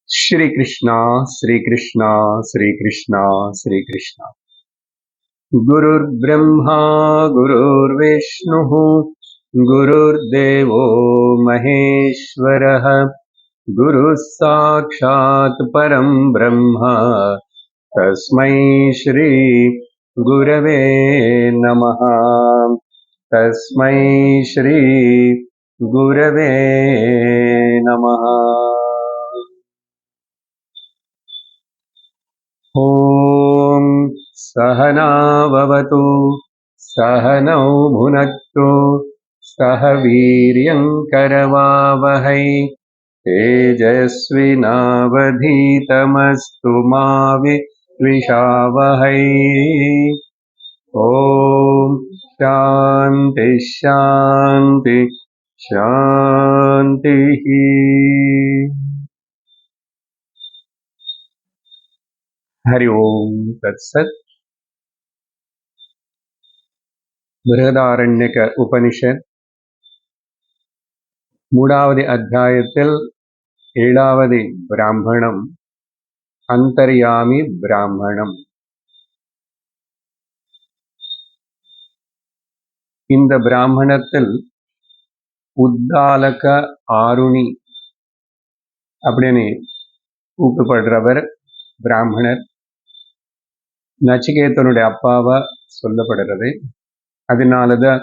श्री कृष्णा श्री कृष्णा श्री कृष्णा श्री कृष्णा। गुरुर्ब्रह्मा गुरुर्विष्णुः गुरुर्देवो महेश्वरः गुरुः साक्षात् परं ब्रह्म तस्मै श्री गुरवे नमः। तस्मै श्री गुरवे नमः। ॐ सहना भवतु सहनौ भुनक्तु सह वीर्यं करवावहै तेजस्विनावधीतमस्तु मा विद्विषावहै। ॐ शान्ति शान्ति शान्तिः। हरि ओम तत्सत्। बृहदारण्यक उपनिषद மூடாவது அத்தியாயத்தில் ஏழாவது பிராமணம் அந்தர்யாமி பிராமணம். இந்த பிராமணத்தில் உத்தாலக ஆருணி அப்படின்னு கூப்பிடப்படுறவர் பிராமணர். நச்சிகேதனுடைய அப்பாவா சொல்லப்படுறது. அதனாலதான்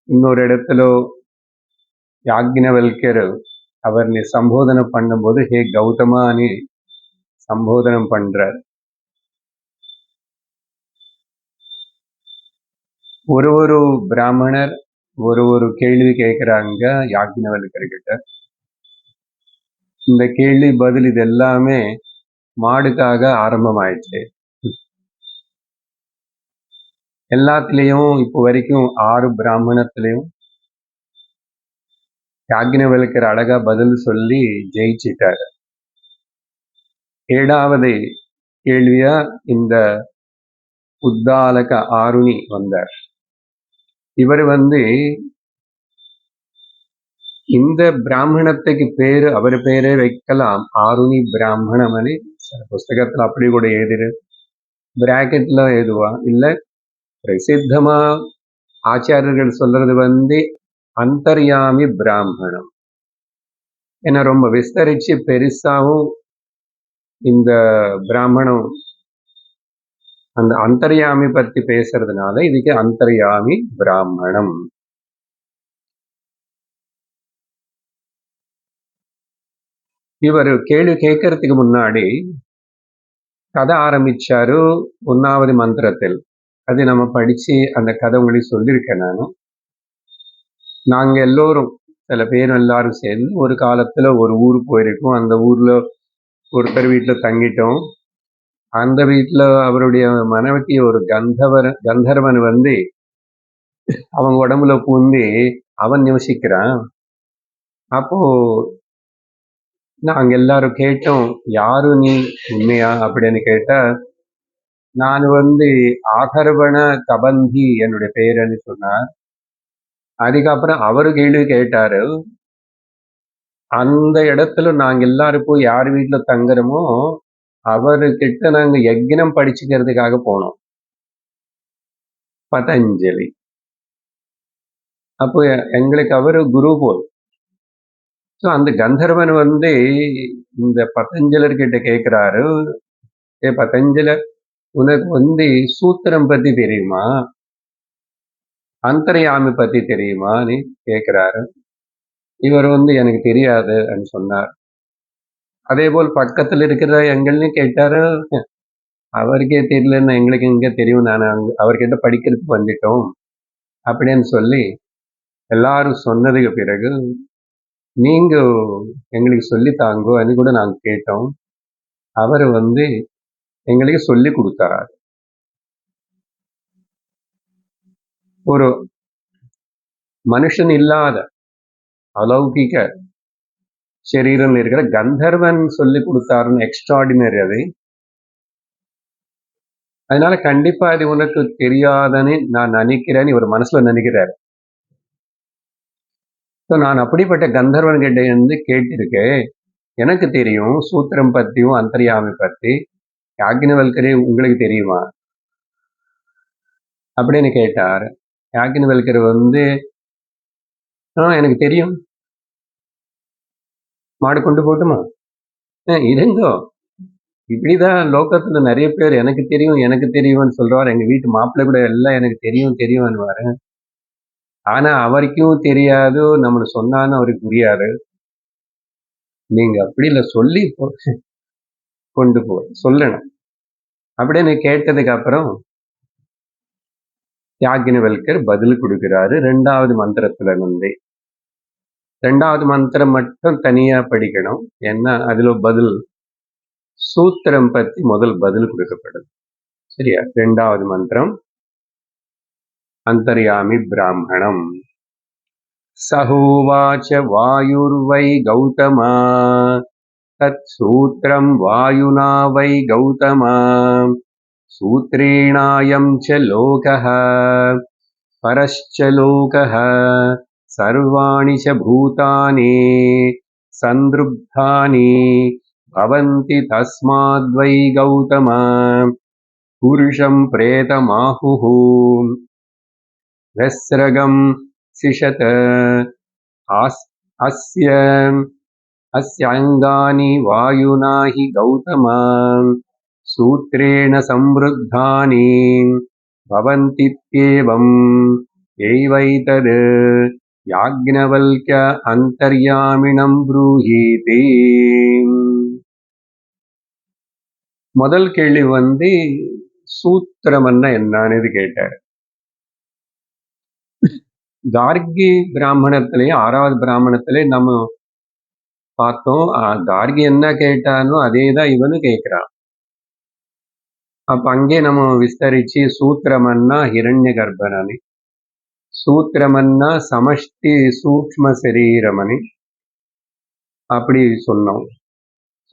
இன்னொரு இடத்துல யாக்ஞவல்யர் அவர்ని சம்போதனை பண்ணும்போது ஹே கௌதமா అని சம்போதனம் பண்றார். ஒரு பிராமணர் ஒரு கேள்வி கேட்கிறாங்க யாக்ஞவல்யர்கிட்ட. இந்த கேள்வி பதில் இது எல்லாமே மாடுக்காக ஆரம்பமாயிடுச்சு. எல்லாத்துலேயும் இப்போ வரைக்கும் 6 பிராமணத்திலையும் யாக்ஞவல்யர் அழகா பதில் சொல்லி ஜெயிச்சிட்டாரு. 7வது கேள்வியா இந்த உத்தாலக ஆருணி வந்தார். இவர் இந்த பிராமணத்துக்கு பேரு அவர் பேரே வைக்கலாம், ஆருணி பிராமணம்னு. சில புஸ்தகத்துல அப்படி கூட எழுதிரு, பிராக்கெட்ல எழுதுவா. இல்ல பிரசித்தமா ஆச்சாரியர்கள் சொல்றது அந்தர்யாமி பிராமணம். ஏன்னா ரொம்ப விஸ்தரிச்சு பெருசாவும் இந்த பிராமணம் அந்த அந்தர்யாமி பத்தி பேசுறதுனால இதுக்கு அந்தர்யாமி பிராமணம். இவர் கேள்வி கேட்கறதுக்கு முன்னாடி கதை ஆரம்பிச்சாரு 1வது மந்திரத்தில். அது நம்ம படிச்சு அந்த கதை உங்களுக்கு சொல்லியிருக்கேன். நாங்க எல்லோரும் சில பேர் எல்லாரும் சேர்ந்து ஒரு காலத்துல ஒரு ஊர் போயிருக்கோம். அந்த ஊர்ல ஒருத்தர் வீட்டுல தங்கிட்டோம். அந்த வீட்டுல அவருடைய மனைவிக்கு ஒரு கந்தர்வன் அவங்க உடம்புல பூந்தி அவன் நிவசிக்கிறான். அப்போ நாங்க எல்லாரும் கேட்டோம், யாரு நீ உண்மையா அப்படின்னு கேட்டா, நான் ஆகர்வண கபந்தி என்னுடைய பேருன்னு சொன்னார். அதுக்கப்புறம் அவரு கேள்வி கேட்டாரு, அந்த இடத்துல நாங்க எல்லாரும் போய் யார் வீட்டுல தங்குறோமோ அவர்கிட்ட நாங்க யக்ஞம் படிச்சுக்கிறதுக்காக போனோம், பதஞ்சலி. அப்போ எங்களுக்கு அவரு குரு போல். ஸோ அந்த கந்தர்வன் இந்த பதஞ்சலர்கிட்ட கேட்கிறாரு, ஏ பதஞ்சலர், உனக்கு சூத்திரம் பத்தி தெரியுமா, அந்தர்யாமி பத்தி தெரியுமான்னு கேட்கிறாரு. இவர் எனக்கு தெரியாது சொன்னார். அதே போல் பக்கத்துல இருக்கிற எங்களையும் கேட்டாரு, அவருக்கே தெரியலன்னு எங்களுக்கு இங்க தெரியும், நான் அவர்கிட்ட படிக்கிறதுக்கு வந்துட்டோம் அப்படின்னு சொல்லி எல்லாரும் சொன்னதுக்கு பிறகு, நீங்க எங்களுக்கு சொல்லி தாங்கோ அது கூட நாங்க கேட்டோம். அவர் எங்களுக்கு சொல்லி கொடுத்தார். ஒரு மனுஷன் இல்லாத அலௌகிக சரீரம் இருக்கிற கந்தர்வன் சொல்லி கொடுத்தாருன்னு எக்ஸ்ட்ராடினரி அது. அதனால கண்டிப்பா அது உனக்கு தெரியாதுன்னு நான் நினைக்கிறேன்னு இவர் மனசுல நினைக்கிறாரு. நான் அப்படிப்பட்ட கந்தர்வன் கிட்ட கேட்டிருக்கேன், எனக்கு தெரியும் சூத்திரம் பத்தியும் அந்தர்யாமி பத்தி. யாக்ஞவல்கரே உங்களுக்கு தெரியுமா அப்படின்னு கேட்டார். யாக்ஞவல்கர் எனக்கு தெரியும். மாடு கொண்டு போட்டுமா? இருங்கோ, இப்படிதான் லோகத்துல நிறைய பேர் எனக்கு தெரியும் எனக்கு தெரியும்னு சொல்றாரு. எங்க வீட்டு மாப்பிள்ளை கூட எல்லாம் எனக்கு தெரியும் தெரியும்னுவாரு. ஆனா அவருக்கும் தெரியாது, நம்மளுக்கு சொன்னான்னு அவருக்கு புரியாது. நீங்க அப்படி இல்லை, சொல்லி கொண்டு சொல்லணும் அப்படின்னு கேட்டதுக்கு அப்புறம் யாக்ஞவல்கர் பதில் கொடுக்கிறாரு 2வது மந்திரத்துல இருந்து. 2வது மந்திரம் மட்டும் தனியா படிக்கணும். ஏன்னா அதுல பதில் சூத்திரம் பத்தி முதல் பதில் கொடுக்கப்படுது. சரியா? 2வது மந்திரம் அந்தர்யாமி பிராமணம். சஹோவாச்ச வாயுர்வை கௌதமா தத் சூத்திரம் வாயுனா வை கௌதமா சூத்ரேணாயம் ச லோகः பரश्च லோகः சர்வாணி ச பூதானி சந்திருப்தானி பவந்தி தஸ்மாத்வை கௌதமா புருஷம் பிரேதமாஹுः வெஸ்ரகம் சிஷத அஸ்ய அஸ்யாங்கானி வாயுனா ஹி கௌதமா சூத்ரேண சம்ருத்தானி பவந்தித்யேவம் ஏவைதத் யாக்ஞவல்க்ய அந்தர்யாமிணம் ப்ரூஹீதி. முதல் கேள்வி சூத்திரம்னா என்னன்னு கேட்டார். கார்கி பிராமணத்திலே 6வது பிராமணத்திலே நம்ம பார்த்தோம். கார்கி என்ன கேட்டானோ அதேதான் இவனு கேட்கிறான். அப்ப அங்கே நம்ம விஸ்தரிச்சு சூத்திரமன்னா ஹிரண்ய கர்ப்பனி, சூத்திரமன்னா சமஷ்டி சூக்ஷ்ம சரீரமணி அப்படி சொன்னோம்.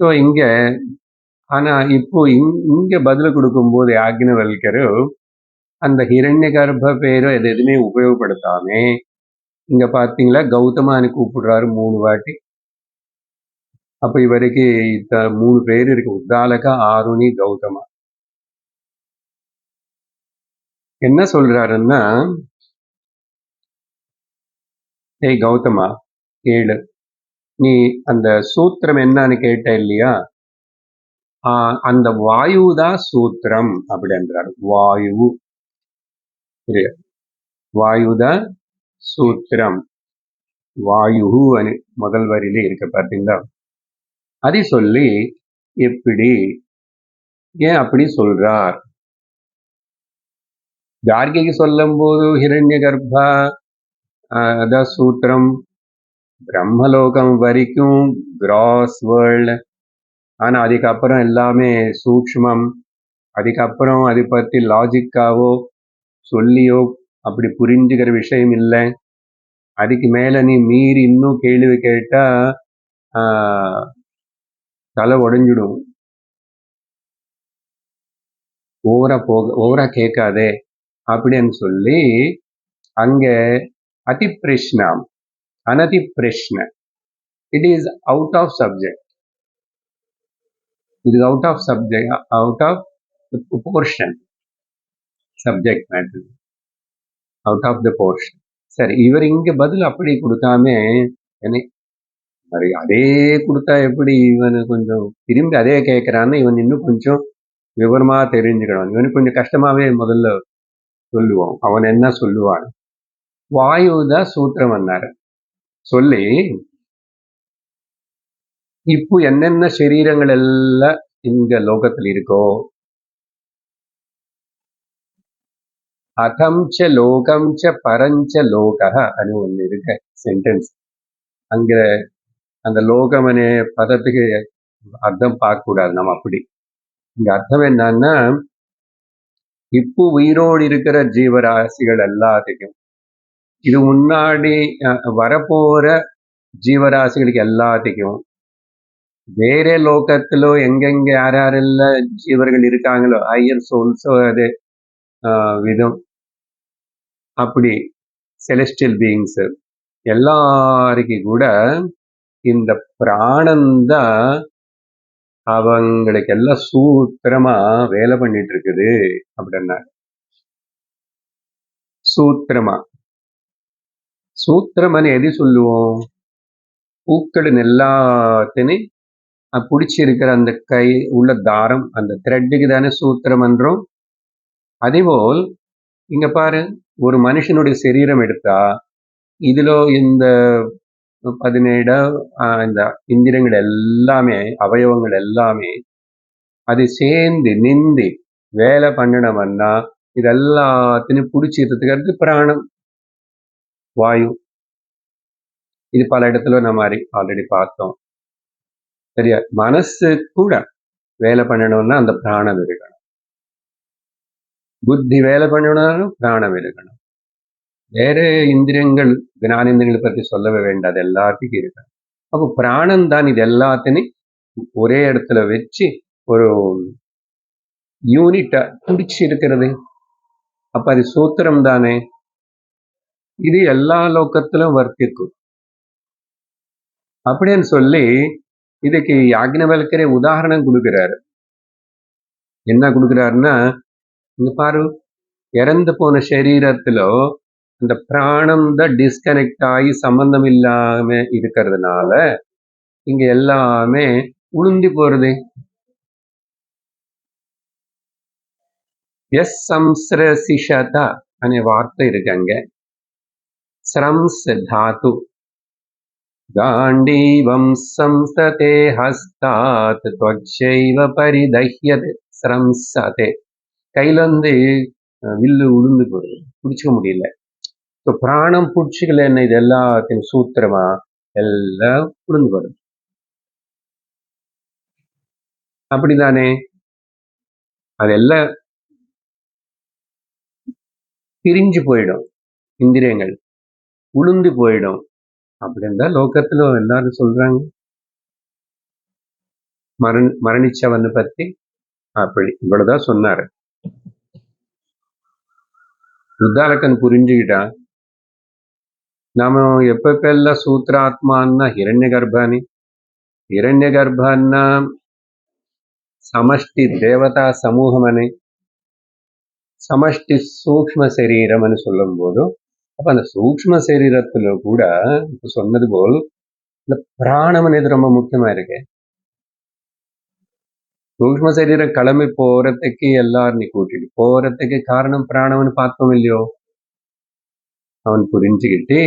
ஸோ இங்க ஆனா இப்போ இங்க பதில் கொடுக்கும்போது யாக்ஞவல்கர் அந்த ஹிரண்ய கர்ப்ப பேரு அது எதுவுமே உபயோகப்படுத்தாமே இங்க பாத்தீங்களா கௌதமான்னு கூப்பிடுறாரு 3 வாட்டி. அப்ப இவருக்கு 3 பேர் இருக்கு, உத்தாலக, ஆருணி, கௌதமா. என்ன சொல்றாருன்னா, ஏய் கௌதமா கேளு, நீ அந்த சூத்திரம் என்னன்னு கேட்ட இல்லையா, அந்த வாயுதான் சூத்திரம் அப்படின்றாரு. வாயு வாயுதான் சூத்திரம். வாயு முதல் வரியில இருக்க பார்த்தீங்களா, அதை சொல்லி எப்படி ஏன் அப்படி சொல்றார். கார்கிக்கு சொல்லும் போது ஹிரண்ய கர்ப்பா அதான் சூத்திரம், பிரம்மலோகம் வரைக்கும் கிராஸ் வேர்ல்டு. ஆனா அதுக்கப்புறம் எல்லாமே சூக்ஷ்மம். அதுக்கப்புறம் அதை பத்தி லாஜிக்காவோ சொல்லியோ அப்படி புரிஞ்சுக்கிற விஷயம் இல்லை. அதுக்கு மேல நீ மீறி இன்னும் கேள்வி கேட்டா தலை உடைஞ்சிடும். ஓவரா கேட்காதே அப்படின்னு சொல்லி அங்க அதி பிரஷ்னம் அனதி பிரஷ்ன, it is out of subject, it is out of subject, out of portion, subject matter out of the portion. சரி, இவர் இங்க பதில் அப்படி கொடுக்காம அதே கொடுத்தா எப்படி இவனு கொஞ்சம் திரும்பி அதே கேட்கிறான்னு இவன் இன்னும் கொஞ்சம் விவரமா தெரிஞ்சுக்கணும். இவனுக்கு கொஞ்சம் கஷ்டமாவே முதல்ல சொல்லுவோம். அவன் என்ன சொல்லுவான், வாயுதான் சூத்திரம் வந்தாரு சொல்லி, இப்போ என்னென்ன சரீரங்கள் எல்லாம் இங்க லோகத்தில் இருக்கோ, அகம்ச லோகம்ச பரஞ்ச லோகஹ அது ஒண்ணு இருக்க சென்டென்ஸ். அங்க அந்த லோகம் பதத்துக்கு அர்த்தம் பார்க்க கூடாது நம்ம. அப்படி இங்க அர்த்தம் என்னன்னா, இப்போ உயிரோடு இருக்கிற ஜீவராசிகள் எல்லாத்துக்கும், இது முன்னாடி வரப்போற ஜீவராசிகளுக்கு எல்லாத்துக்கும், வேற லோகத்திலோ எங்கெங்க யாரெல்லாம் ஜீவர்கள் இருக்காங்களோ ஹையர் சோல்ஸோ அது விதம் அப்படி செலஸ்டியல் பீயிங்ஸ் எல்லாருக்கும் கூட இந்த பிராணந்தான் அவங்களுக்கு எல்லாம் சூத்திரமா வேலை பண்ணிட்டு இருக்குது அப்படின்னா. சூத்திரமா சூத்திரம்னு எது சொல்லுவோம்? பூக்களின் எல்லாத்தினையும் பிடிச்சிருக்கிற அந்த கை உள்ள தாரம், அந்த த்ரெட்டுக்கு தானே சூத்திரம் என்றோம். அதேபோல் இங்க பாரு, ஒரு மனுஷனுடைய சரீரம் எடுத்தா இதுல இந்த 17 இந்த இந்திரியங்கள் எல்லாமே, அவயவங்கள் எல்லாமே அது சேர்ந்து நின்று வேலை பண்ணணும்னா இது எல்லாத்தினையும் பிடிச்சிருக்கிறதுக்கு அடுத்து பிராணம், வாயு. இது பல இடத்துல நம்ம ஆல்ரெடி பார்த்தோம். சரியா? மனசு கூட வேலை பண்ணணும்னா அந்த பிராணம் இருக்கணும். புத்தி வேலை பண்ணணும்னாலும் பிராணம் இருக்கணும். வேற இந்திரியங்கள், ஞானேந்திரியங்களை பற்றி சொல்லவே வேண்டாம், அது எல்லாத்துக்கும் இருக்கணும். அப்போ பிராணம் தான் இது எல்லாத்தையும் ஒரே இடத்துல வச்சு ஒரு யூனிட்டா பிடிச்சி இருக்கிறது. அப்ப அது சூத்திரம் தானே. இது எல்லா லோகத்திலும் வர்த்திக்கும். அப்படின்னு சொல்லி இதுக்கு யாக்ஞவல்கரே உதாரணம் கொடுக்கிறாரு. என்ன கொடுக்கிறாருன்னா, இங்க பாரு, இறந்து போன சரீரத்துல இந்த பிராணம் தான் டிஸ்கனெக்ட் ஆகி சம்பந்தம் இல்லாம இருக்கிறதுனால இங்க எல்லாமே உளுந்தி போறது. எஸ் சம்ஸ்ரசிஷதா அనే வார்த்தை இருக்கு அங்க. ஸ்ரம்ஸ் தாத்து. காண்டீவம் சம்ஸ்ததே ஹஸ்தாத் த்வச்சைவ பரிதஹ்யத் ஸ்ரம்சதே. கையில வந்து வில்லு உளுந்து போகுது, பிடிச்சிக்க முடியல. ஸோ பிராணம் பிடிச்சிக்கல, என்ன இது எல்லாத்தையும் சூத்திரமா எல்லாம் உளுந்து போடுது. அப்படிதானே? அதெல்லாம் பிரிஞ்சு போயிடும், இந்திரியங்கள் உளுந்து போயிடும். அப்படின்னு தான் லோகத்துல எல்லாரும் சொல்றாங்க. மரணிச்சவனை பத்தி அப்படி இவ்வளவுதான் சொன்னாரு. உத்தாலக்கன் புரிஞ்சுக்கிட்டான். நாம எப்பெல்லாம் சூத்ராத்மான்னா ஹிரண்ய கர்ப்பானி, ஹிரண்ய கர்ப்பான்னா சமஷ்டி தேவதா சமூகமனை, சமஷ்டி சூக்ம சரீரம்னு சொல்லும் போதும், அப்ப அந்த சூக்ம சரீரத்துல கூட இப்ப சொன்னது போல் இந்த பிராணம் இது ரொம்ப முக்கியமா இருக்கு. சூக்ம சரீரம் கிளம்பி போறதுக்கு எல்லாரும் கூட்டிட்டு போறதுக்கு காரணம் பிராணம்னு பார்த்தோம் இல்லையோ. அவன் புரிஞ்சுக்கிட்டு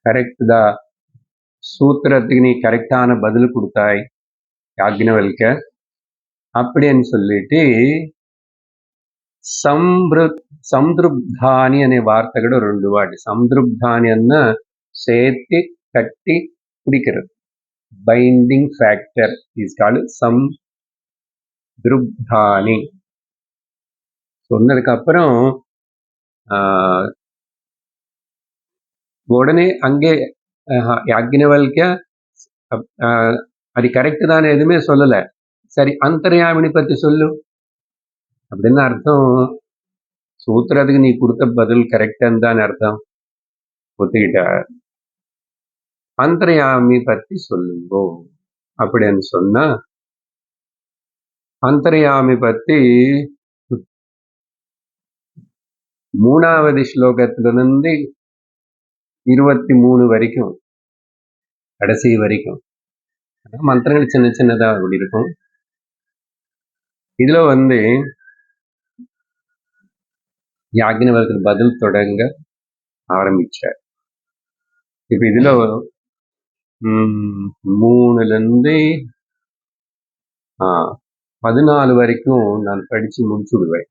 கரெக்ட் தான், சூத்திரத்துக்கு நீ கரெக்டான பதில் கொடுத்தாய் யாக்ஞவல்க அப்படின்னு சொல்லிட்டு సంతృప్ధాని అనే వార్త కూడా 2 వాటి. సంతృప్ధాని అన్న சேர்த்து கட்டி குடிக்கிறது. பைண்டிங் ஃபேக்டர் இஸ் கால்டு சம்த்ருப்தானி. சொன்னதுக்கு அப்புறம் உடனே அங்கே யாக்ஞவல்க அது கரெக்ட் தானே, எதுவுமே சொல்லல. சரி, அந்தர்யாமினி பத்தி சொல்லு அப்படின்னு அர்த்தம். சூத்திரத்துக்கு நீ கொடுத்த பதில் கரெக்டான்னு தான் அர்த்தம். ஒத்துக்கிட்டார். அந்தர்யாமி பத்தி சொல்லுங்கோ அப்படின்னு சொன்னா, அந்தர்யாமி பத்தி 3வது ஸ்லோகத்திலிருந்து 23 வரைக்கும், கடைசி வரைக்கும் மந்திரங்கள் சின்ன சின்னதா அப்படி இருக்கும். இதுல வந்து யாக்ஞவல்கர் பதில் தொடங்க ஆரம்பிச்சார். இப்ப இதுல 3லிருந்து 14 வரைக்கும் நான் படிச்சு முடிச்சு விடுவேன்.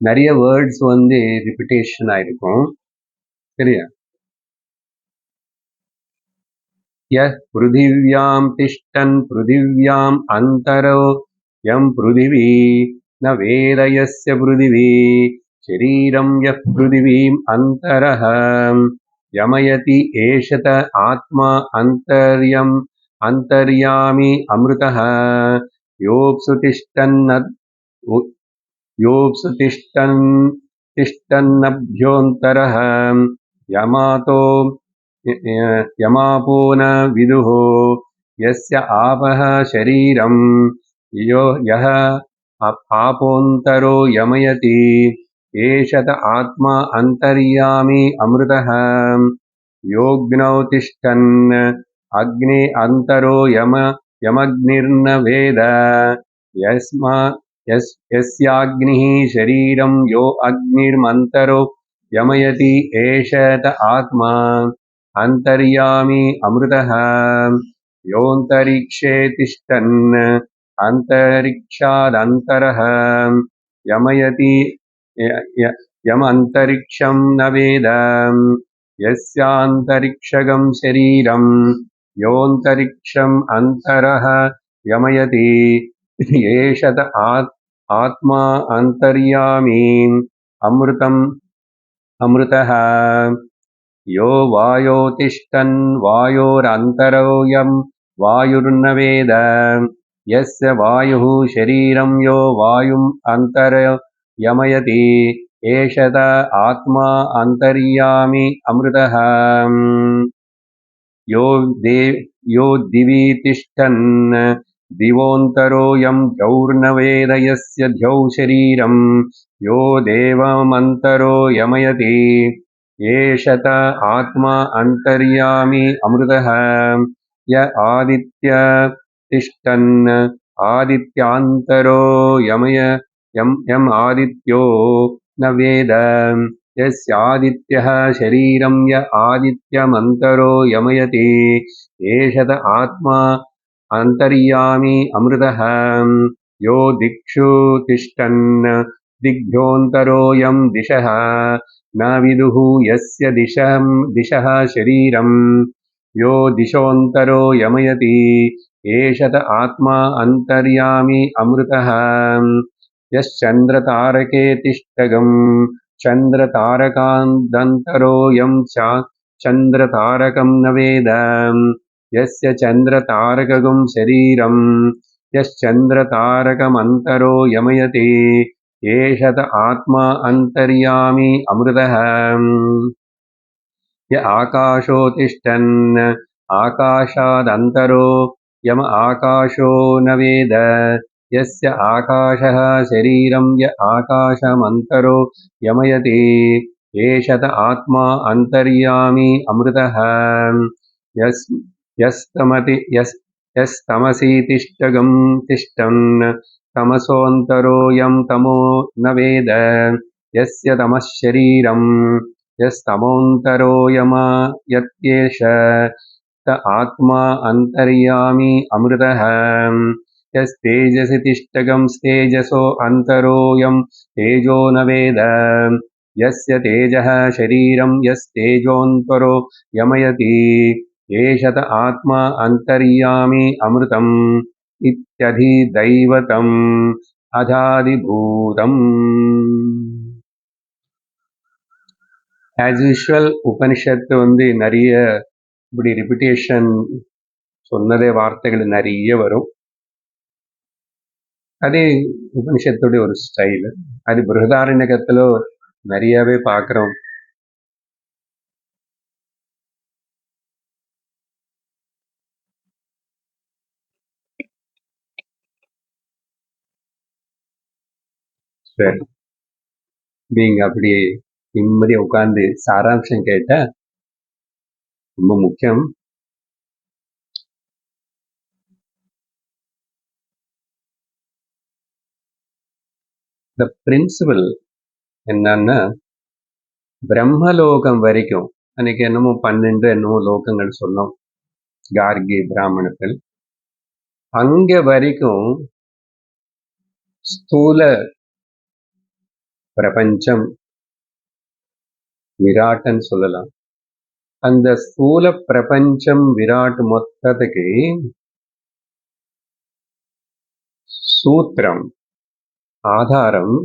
நிறைய வேர்ட்ஸ் வந்து ரிப்பிட்டேஷன் ஆயிருக்கும். சரியா? பிருதிவ்யாம் திஷ்டன் பிருதிவ்யாம் அந்தரோ யம் பிருதிவி ந வேதயஸ்ய பிருதிவி சரீரம் யப் பிருதிவீம் அந்தரஹ யமயதி ஏஷத ஆத்மா அந்தர்யாமி அமிர்தஹ யோப்சு திஷ்டன்னப்யோந்தரஹ யமாதோ यमापो न विदुः यस्य आपः शरीरं यः आपोऽन्तरो यमयति एषत आत्मा अन्तर्यामी अमृतः योऽग्नौ तिष्ठन् अग्ने अन्तरो यमग्निर्न वेद यस्याग्निः शरीरं यो अग्निर्मन्तरो यमयति एषत आत्मा अन्तर्यामी अमृतः योऽन्तरिक्षे तिष्ठन् अन्तरिक्षादन्तरः यमयति यमन्तरिक्षं न वेद यस्यान्तरिक्षगं शरीरं योऽन्तरिक्षम् अन्तरः यमयति एषत आत्मा अन्तर्यामी अमृतः यो वायो तिष्ठन् वायोरन्तरोऽयं वायुर्न वेद यस्य वायुः शरीरं यो वायुम् यमयति एषत आत्मा अन्तर्यामी अमृतः यो दिवि तिष्ठन् दिवोऽन्तरोऽयं द्यौर्न वेद यस्य द्यौ शरीरं यो देवमन्तरो यमयति एषत आत्मा अन्तर्यामी अमृतः य आदित्य तिष्ठन् आदित्यान्तरो यम आदित्यो न वेद यस्यादित्यः शरीरं य आदित्यमन्तरो यमयति एषत आत्मा अन्तर्यामी अमृतः यो दिक्षु तिष्ठन् दिग्भ्योऽन्तरोऽयं दिशः न विदुः यस्य दिशः शरीरं यो दिशोऽन्तरो यमयति एषत आत्मा अन्तर्यामी अमृतः यश्चन्द्रतारके तिष्ठगं चन्द्रतारकादन्तरोऽयं चन्द्रतारकं न वेद यस्य चन्द्रतारकगं शरीरं यश्चन्द्रतारकमन्तरो यमयति एषत आत्मा अन्तर्यामी अमृतः य आकाशो तिष्ठन् आकाशादन्तरो यम आकाशो न वेद यस्य आकाशः शरीरं य आकाशमन्तरो यमयति एषत आत्मा अन्तर्यामी अमृतः यस्तमसि तिष्ठगं तिष्ठन् तमसोऽन्तरोऽयं तमो न वेद यस्य तमः शरीरं यस्तमोऽन्तरो यत्येष त आत्मा अन्तर्यामी अमृतः यस्तेजसि तिष्ठगं तेजसो अन्तरोऽयं तेजो न वेद यस्य तेजः शरीरं यस्तेजोऽन्तरो यमयति एषत आत्मा अन्तर्यामी अमृतम् इत्यधिदैवतम् अजादिभूतम्. As usual, உபனிஷத்து நிறைய இப்படி ரிப்பிட்டேஷன் சொன்னதே வார்த்தைகள் நிறைய வரும். அதே உபனிஷத்துடைய ஒரு ஸ்டைல். அது பிருஹதாரண்யகத்துல நிறையவே பார்க்கிறோம். சரி, நீங்க அப்படி நிம்மதியா உட்கார்ந்து சாராம்சம் கேட்ட ரொம்ப முக்கியம். இந்த பிரின்சிபல் என்னன்னா, பிரம்மலோகம் வரைக்கும் அன்னைக்கு என்னமோ 12 என்னமோ லோகங்கள் சொன்னோம் கார்கி பிராமணத்தில். அங்க வரைக்கும் ஸ்தூல பிரபஞ்சம் விராட்னு சொல்லலாம். அந்த ஸ்தூல பிரபஞ்சம் விராட் மொத்தத்துக்கு சூத்திரம் ஆதாரம்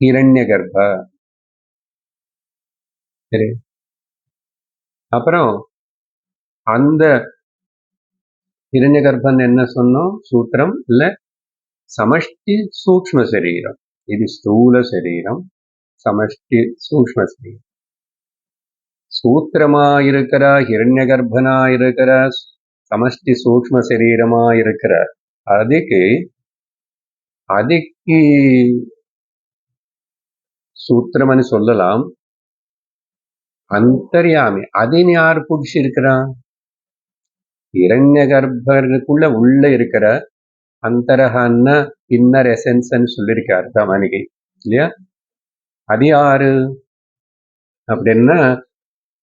ஹிரண்யகர்ப. சரி, அப்புறம் அந்த ஹிரண்யகர்பன் என்ன சொன்னோம்? சூத்திரம் இல்ல சமஷ்டி சூக்ஷ்ம சரீரம். இது ஸ்தூல சரீரம், சமஷ்டி சூக்ஷ்ம சரீரம். சூத்திரமாயிருக்கிற ஹிரண்யகர்ப்பனாயிருக்கிற சமஷ்டி சூக்ஷ்ம சரீரமாயிருக்கிற அதுக்கு அதுக்கு சூத்திரம்னு சொல்லலாம். அந்தர்யாமி அதின் யார் பிடிச்சிருக்கிறான்? ஹிரண்யகர்ப்பனுக்குள்ள உள்ள இருக்கிற அந்தரகன்னா இன்னர் எசன்ஸ்ன்னு சொல்லியிருக்காரு தான் மணிகை இல்லையா? அது யாரு அப்படின்னா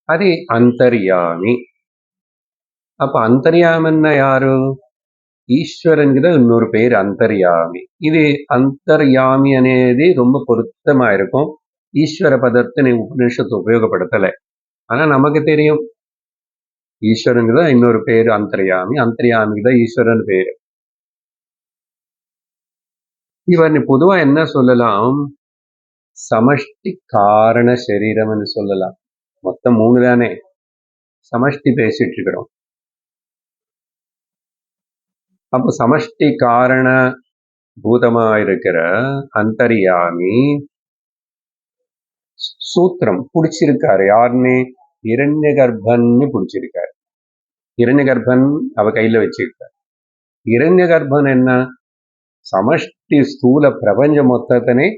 அது அந்தர்யாமி. அப்ப அந்தர்யாமின்னா யாரு? ఈశ్వరునిగా இன்னொரு பேர் அந்தர்யாமி. இது அந்தர்யாமி అనేది ரொம்ப பொருத்தமா இருக்கும். ஈஸ்வர பதத்தை உபநிஷத்து உபயோகப்படுத்தலை. ஆனா நமக்கு தெரியும் ஈஸ்வரனுக்கு தான் இன்னொரு பேரு அந்தர்யாமி, அந்தர்யாமிக்கு தான் ஈஸ்வரன் பேரு. இவன் பொதுவா என்ன சொல்லலாம்? சமஷ்டி காரண சரீரம்னு சொல்லலாம். மொத்தம் 3 தானே, சமஷ்டி பேசிட்டு இருக்கிறோம். அப்போ சமஷ்டி காரண பூதமா இருக்கிற அந்தர்யாமி சூத்திரம் பிடிச்சிருக்காரு. யாருன்னு? இரண்யகர்ப்பன்னு பிடிச்சிருக்காரு. இரண்யகர்ப்பன் அவ கையில வச்சிருக்காரு. இரண்யகர்ப்பன் என்ன? சமஷ்டி ஸ்தூல பிரபஞ்ச மொத்தத்தினை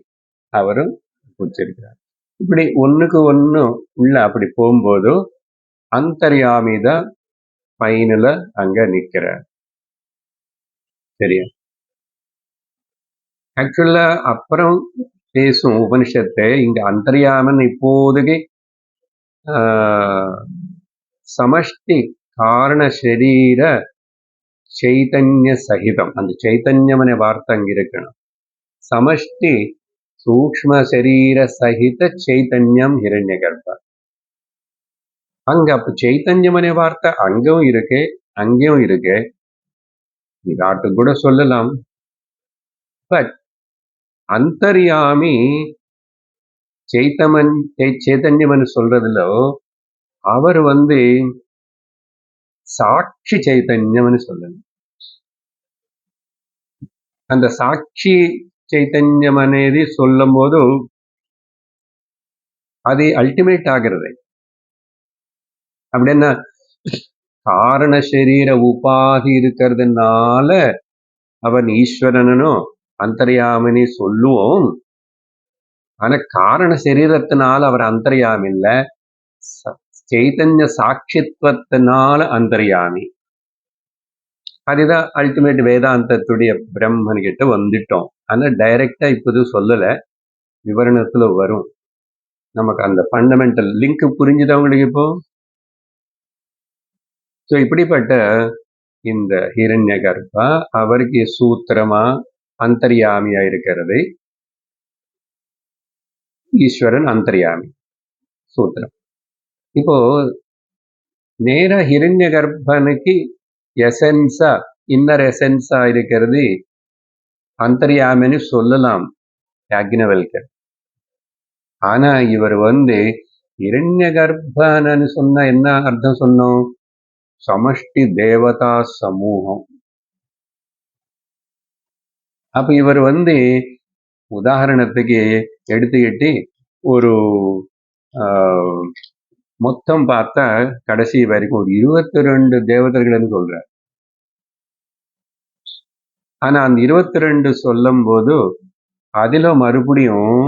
அவரும் பிடிச்சிருக்கிறார். இப்படி ஒண்ணுக்கு ஒண்ணு உள்ள அப்படி போகும்போது அந்தர்யாமிதான் பைனல அங்க நிக்கிறார். சரியா? ஆக்சுவலா அப்புறம் பேசும் உபனிஷத்தை. இங்க அந்தர்யாமன் இப்போதைக்கு சமஷ்டி காரண சரீர చైతన్య సహితం. அந்த చైతన్యం అనే వార్త அங்க இருக்கணும். సమష్టి సూక్ష్మ శరీర సహిత చైతన్యం హిరణ్యగర్భ. அங்க அப்ப చైతన్యం అనే வார்த்தை அங்கும் இருக்கு அங்கேயும் இருக்கு. விராட்டு கூட சொல்லலாம். பட் அந்தர்யாமி చైతన్యం சொல்றதுல அவர் சாட்சி చైతన్యంని சொல்லணும். அந்த சாட்சி చైతన్యం అనేది சொல்லும் போது அது அல்டிமேட் ஆகிறது. அப்படின்னா காரண சரீர உபாதி இருக்கிறதுனால அவன் ஈஸ்வரனும் அந்தர்யாமினி சொல்லுவோம். ஆனா காரண சரீரத்தினால அவர் அந்தர்யாமி இல்ல, చైతన్య சாட்சித்துவத்தினால அந்தர்யாமி. அதுதான் அல்டிமேட் வேதாந்தத்துடைய பிரம்மன் கிட்ட வந்துட்டோம். ஆனா டைரக்டா இப்போது சொல்லல, விவரணத்துல வரும். நமக்கு அந்த ஃபண்டமெண்டல் லிங்க் புரிஞ்சுதா உங்களுக்கு இப்போ? ஸோ இப்படிப்பட்ட இந்த ஹிரண்யகர்ப்பா அவருக்கு சூத்திரமா அந்தர்யாமியா இருக்கிறது. ஈஸ்வரன் அந்தர்யாமி சூத்திரம். இப்போ நேரா ஹிரண்யகர்ப்பனுக்கு எசன்ஸா இன்னர் எசன்ஸா இருக்கிறது அந்தர்யாமின்னு சொல்லலாம் யாக்ஞவல்கர். ஆனா இவர் ஹிரண்யகர்ப்பன்னு சொன்னா என்ன அர்த்தம் சொன்னோம்? சமஷ்டி தேவதா சமூகம். அப்ப இவர் உதாரணத்துக்கு எடுத்துக்கிட்டு ஒரு மொத்தம் பார்த்தா கடைசி வரைக்கும் ஒரு 22 தேவதர்கள்னு சொல்றார். ஆனா அந்த 22 சொல்லும் போது அதுல மறுபடியும்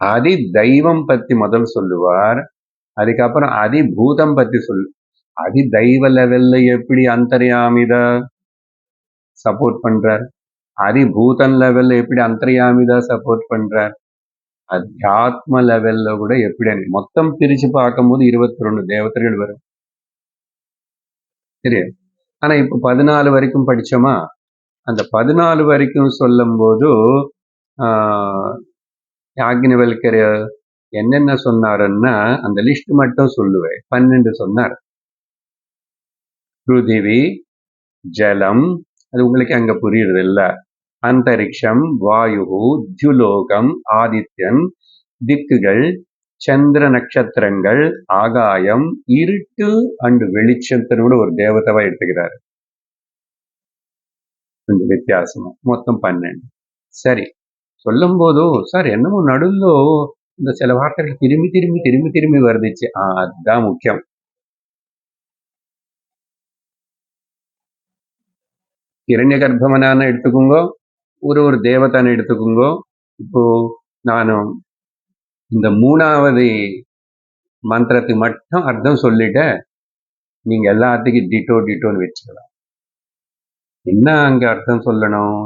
அதி தெய்வம் பத்தி முதல் சொல்லுவார். அதுக்கப்புறம் அதி பூதம் பத்தி அதி தெய்வ லெவல்ல எப்படி அந்தர்யாமிதா சப்போர்ட் பண்றார், அதி பூதன் லெவல்ல எப்படி அந்தர்யாமிதா சப்போர்ட் பண்றார், அத்தியாத்ம லெவல்ல கூட எப்படி மொத்தம் பிரிச்சு பார்க்கும்போது 22 தேவதைகள் வரும். சரியா? ஆனா இப்ப 14 வரைக்கும் படிச்சோமா? அந்த 14 வரைக்கும் சொல்லும் போது யாக்ஞவல்கர் என்னென்ன சொன்னாருன்னா அந்த லிஸ்ட் மட்டும் சொல்லுவேன். 12 சொன்னார். பிருத்திவி, ஜலம், அது உங்களுக்கு அங்க புரியுறது இல்ல, அந்தரிக்ஷம், வாயு, ஜுலோகம், ஆதித்யன், திக்குகள், சந்திர நட்சத்திரங்கள், ஆகாயம், இருட்டு அண்டு வெளிச்சத்தினோட ஒரு தேவதவா எடுத்துக்கிறாரு. கொஞ்சம் வித்தியாசமா மொத்தம் 12. சரி, சொல்லும் போது சார் என்னமோ நடுவில் இந்த சில வார்த்தைகள் திரும்பி திரும்பி திரும்பி திரும்பி வருதுச்சு. அதுதான் முக்கியம். ஹிரண்ய கர்ப்பமனான எடுத்துக்கோங்க, ஒரு தேவதான எடுத்துக்கோங்க. இப்போ நானும் இந்த 3வது மந்திரத்துக்கு மட்டும் அர்த்தம் சொல்லிட்டேன். நீங்க எல்லாத்துக்கும் டிட்டோன்னு வச்சுக்கலாம். என்ன அங்க அர்த்தம் சொல்லணும்?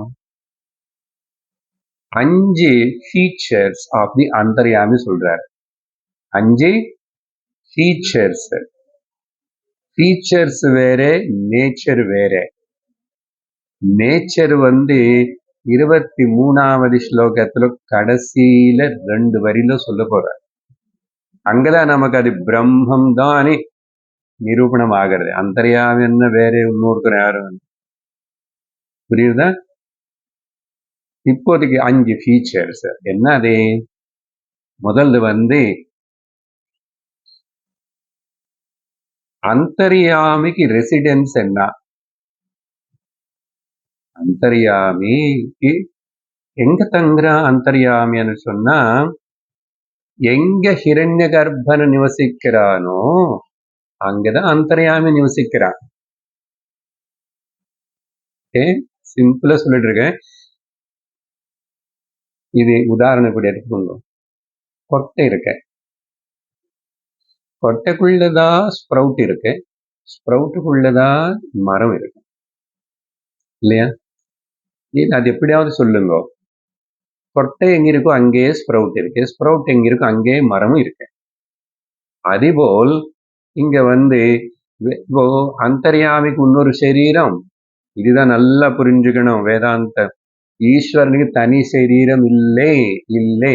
5 ஃபீச்சர்ஸ் ஆஃப் தி அந்தர்யாமி சொல்றாரு. 5 ஃபீச்சர்ஸ். ஃபீச்சர்ஸ் வேற, நேச்சர் வேற. நேச்சர் 23வது ஸ்லோகத்துல கடைசியில 2 வரியில சொல்ல போறார். அங்கதான் நமக்கு அது பிரம்மம் தானே நிரூபணம் ஆகிறது. அந்தர்யாமி என்ன வேற இன்னொருத்தர் யாரும் புரியுதா? இப்போதைக்கு 5 ஃபீச்சர்ஸ் என்ன? அது முதல்ல அந்தர்யாமிக்கு ரெசிடென்ஸ் என்ன? அந்தர்யாமிக்கு எங்க தங்குறான் அந்தர்யாமின்னு சொன்னா, எங்க ஹிரண்ய கர்ப்பன் நிவசிக்கிறானோ அங்கதான் அந்தர்யாமி நிவசிக்கிறான். சிம்பிளா சொல்லிட்டு இருக்கேன். இது உதாரணம் கூட எடுத்துக்கோங்க. கொட்டை இருக்கு, கொட்டைக்குள்ளதான் ஸ்ப்ரவுட் இருக்கு, ஸ்ப்ரவுட்டுக்குள்ளதான் மரம் இருக்கு இல்லையா? அது எப்படியாவது சொல்லுங்க. கொட்டை எங்க இருக்கோ அங்கேயே ஸ்ப்ரவுட் இருக்கு, ஸ்ப்ரவுட் எங்க இருக்கோ அங்கேயே மரமும் இருக்கு. அதேபோல் இங்க இப்போ அந்தர்யாமிக்கு இன்னொரு சரீரம், இதுதான் நல்லா புரிஞ்சுக்கணும் வேதாந்த. ஈஸ்வரனுக்கு தனி சரீரம் இல்லை இல்லை.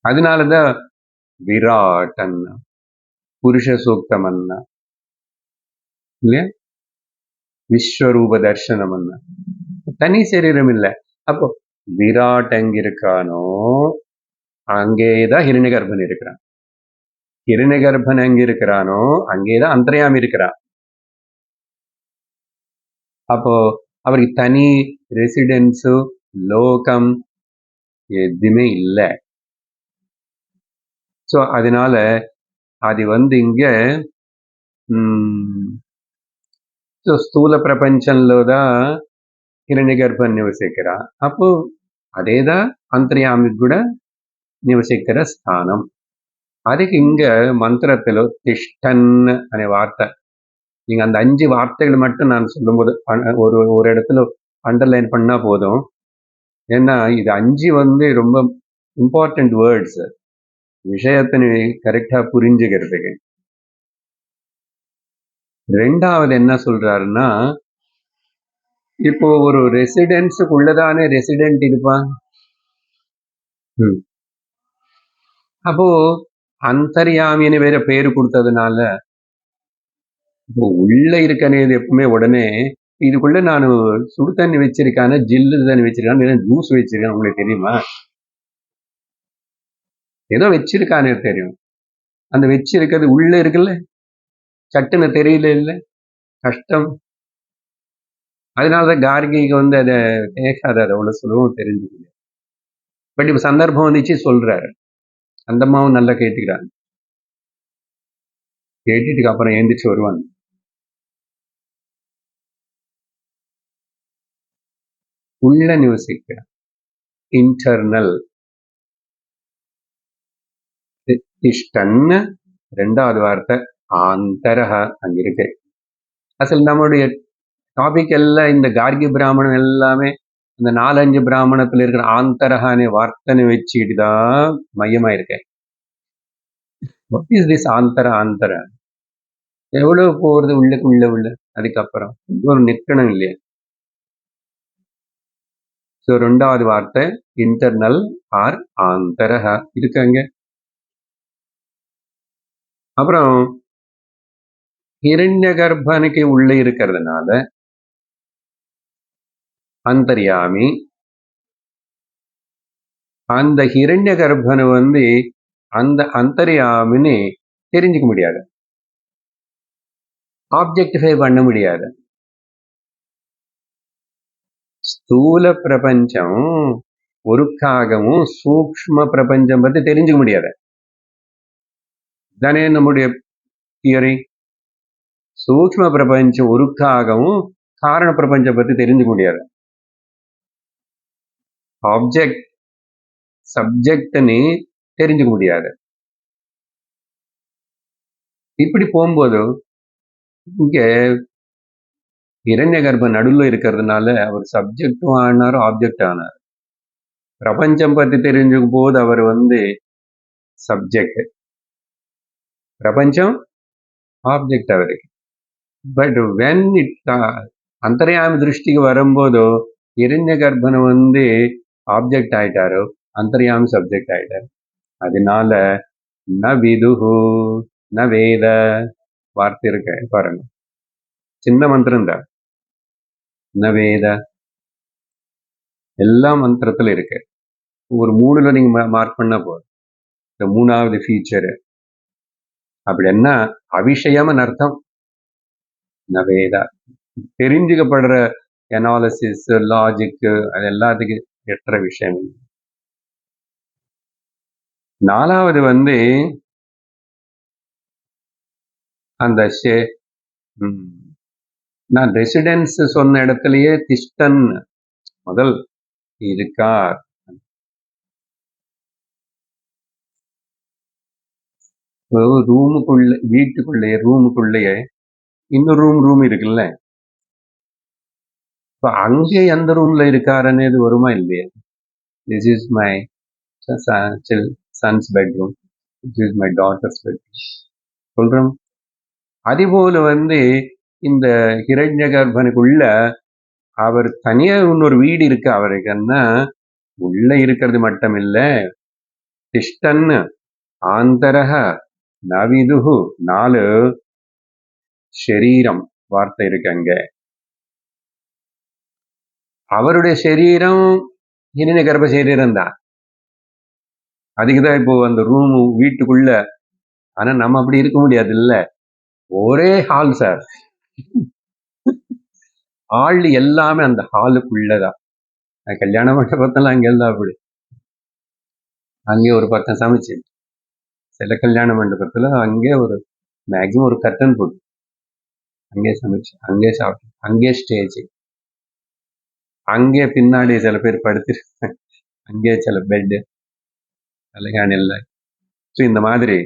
அதனாலதான் விராட் அண்ணா, புருஷ சூக்தம் அண்ணா இல்லையா, விஸ்வரூப தர்சனம் அண்ணா. தனி சரீரம் இல்லை. அப்போ விராட் எங்க இருக்கானோ அங்கேதான் ஹிரண்ய கர்ப்பன் இருக்கிறான். ஹிரண்ய கர்ப்பன் எங்க இருக்கிறானோ அங்கேதான் அந்தர்யாமி இருக்கிறான். அப்போ அவருக்கு தனி ரெசிடென்ஸு லோகம் எதுவுமே இல்லை. ஸோ அதனால அது இங்க స్థూల ప్రపంచంలోதான் హిరణ్య గర్భం నివసిக்கிறா. அப்போ அதேதான் அந்தர்யாமிக்கு கூட నివసిக்கிற ஸ்தானம். அதுக்கு இங்க மந்திரத்திலோ திஷ்டன் அనే வார்த்தை, நீங்க அந்த 5 வார்த்தைகள் மட்டும் நான் சொல்லும்போது ஒரு இடத்துல அண்டர்லைன் பண்ணா போதும். ஏன்னா இது 5 ரொம்ப இம்பார்ட்டன்ட் வேர்ட்ஸ் விஷயத்தை கரெக்டா புரிஞ்சுக்கிறதுக்கு. 2வது என்ன சொல்றாருன்னா, இப்போ ஒரு ரெசிடென்ஸுக்குள்ளதானே ரெசிடென்ட் இருப்பான். அப்போ அந்தர்யாமின்னு வேற பேரு கொடுத்ததுனால இப்போ உள்ள இருக்கனேது எப்பவுமே உடனே இதுக்குள்ள நான் சுடு தண்ணி வச்சிருக்கான, ஜில்லு தண்ணி வச்சிருக்கான், ஜூஸ் வச்சிருக்கேன், உங்களுக்கு தெரியுமா? ஏதோ வச்சிருக்கானே தெரியும். அந்த வச்சிருக்கிறது உள்ள இருக்குல்ல, சட்டுன்னு தெரியல இல்ல, கஷ்டம். அதனாலதான் கார்கிக்கு அதை கேட்காது, அதை அவ்வளவு சுலபம் தெரிஞ்சுக்கல. பட் இப்ப சந்தர்ப்பம் வந்துச்சு சொல்றாரு. அந்த அம்மாவும் நல்லா கேட்டுக்கிறாங்க. கேட்டுட்டு அப்புறம் எழுந்திரிச்சு வருவாங்க. உள்ள நிவசிக்கிற இன்டர்னல் திஷ்டன். 2வது வார்த்தை ஆந்தரக அங்க இருக்கு. அசல் நம்மளுடைய டாபிக் எல்லாம் இந்த கார்கி பிராமணன் எல்லாமே இந்த 4-5 பிராமணத்துல இருக்கிற ஆந்தரகான வார்த்தைன்னு வச்சுக்கிட்டு தான் மையமா இருக்கேன். வாட் இஸ் திஸ் ஆந்தர? எவ்வளவு போறது உள்ளுக்கு உள்ள அதுக்கப்புறம் ஒரு நிற்கணும் இல்லையா? ஸோ 2வது வார்த்தை இன்டர்னல் ஆர் ஆந்தரக இருக்காங்க. அப்புறம் ஹிரண்ய கர்ப்பனுக்கு உள்ள இருக்கிறதுனால அந்தர்யாமி. அந்த ஹிரண்ய கர்ப்பனை அந்த அந்தர்யாமின்னு தெரிஞ்சுக்க முடியாது, ஆப்ஜெக்டிஃபை பண்ண முடியாது. ஸ்தூல பிரபஞ்சம் ஒருக்காகவும் சூக்ஷ்ம பிரபஞ்சம் பத்தி தெரிஞ்சுக்க முடியாது. தானே நம்முடைய தியரி. சூக்ஷ்ம பிரபஞ்சம் ஒருக்காகவும் காரண பிரபஞ்சம் பத்தி தெரிஞ்சுக்க முடியாது. ஆப்ஜெக்ட் சப்ஜெக்ட்னு தெரிஞ்சுக்க முடியாது. இப்படி போகும்போது இங்க இரண்ய கர்ப்ப நடுவில் இருக்கிறதுனால அவர் சப்ஜெக்டும் ஆனார், ஆப்ஜெக்ட் ஆனார். பிரபஞ்சம் பத்தி தெரிஞ்சுக்கும் போது அவர் சப்ஜெக்ட், பிரபஞ்சம் ஆப்ஜெக்ட் அவருக்கு. பட் வென் அந்தர்யாமி திருஷ்டிக்கு வரும்போது இரண்ய கர்ப்பன் ஆப்ஜெக்ட் ஆயிட்டாரு, அந்தர்யாமி சப்ஜெக்ட் ஆயிட்டாரு. அதனால ந விதுஹு ந வேத வார்த்தை இருக்க பாருங்க, சின்ன மந்திரம் தான். ந வேத எல்லா மந்திரத்துல இருக்கு. ஒரு 3ல நீங்க மார்க் பண்ணா போதும். இந்த 3வது ஃபீச்சர் அப்படி என்ன அவிஷயம்னு அர்த்தம். ந வேத தெரிஞ்சுக்கப்படுற அனாலிசிஸ், லாஜிக், அது எல்லாத்துக்கும் எட்டுற விஷயம். 4வது அந்த நான் ரெசிடென்ஸ் சொன்ன இடத்துலயே திஷ்டன் முதல் இருக்கார். ரூமுக்குள்ள, வீட்டுக்குள்ளேயே ரூமுக்குள்ளேயே இன்னொரு ரூம் இருக்குல்ல, அங்கே எந்த ரூம்ல இருக்காரு అనేది வருமா இல்லையா? This is my sons bedroom, this is my daughters bedroom சொல்றோம். அதேபோல இந்த ஹிரண்ய கர்ப்பனுக்குள்ள அவர் தனியா இன்னொரு வீடு இருக்கு அவருக்குன்னா, உள்ள இருக்கிறது மட்டும் இல்ல, திஷ்டன் ஆந்தரக நவிதுகு 4 ஷரீரம் வார்த்தை இருக்கு அங்க. அவருடைய சரீரம் ஹிரண்ய கர்ப்ப சரீரம் தான். அதுக்குதான் இப்போ அந்த ரூம் வீட்டுக்குள்ள. ஆனா நம்ம அப்படி இருக்க முடியாது இல்ல, ஒரே ஹால் சார். ஆள் எல்லாமே அந்த ஹாலுக்குள்ளதான். கல்யாண மண்டபத்தெல்லாம் அங்கெல்லாம் அப்படி. அங்கே ஒரு பக்கம் சமைச்சு, சில கல்யாண மண்டபத்துல அங்கே ஒரு மேக்சிமம் ஒரு கர்டன் போட்டு அங்கே சமைச்சு, அங்கே சாப்பிட்டு, அங்கே ஸ்டேஜ், அங்கே பின்னாடி சில பேர் படுத்திருக்காங்க, அங்கே சில பெட்டு அழகான இல்லை. ஸோ இந்த மாதிரி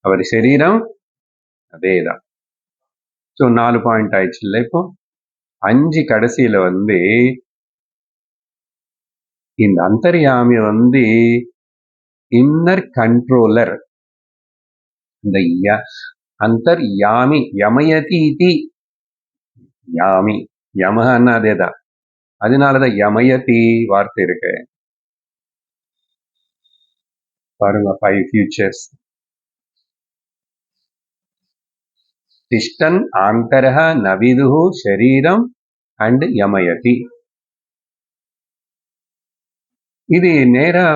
அவர் சரீரம் அதேதான். ஸோ 4 பாயிண்ட் ஆயிடுச்சு இல்லை. இப்போ 5 கடைசியில இந்த அந்தர்யாமி இன்னர் கண்ட்ரோலர். இந்த அந்தர்யாமி யமயதி இதி, யாமி யமன்னா அதேதான். அதனாலதான் யமயதி வார்த்தை இருக்கு பாருங்க. 5 ஃபியூச்சர்ஸ். திஷ்டன் ஆந்தரஹ நவிதுஹு ஷரீரம் அண்ட் யமயதி. இது நேரா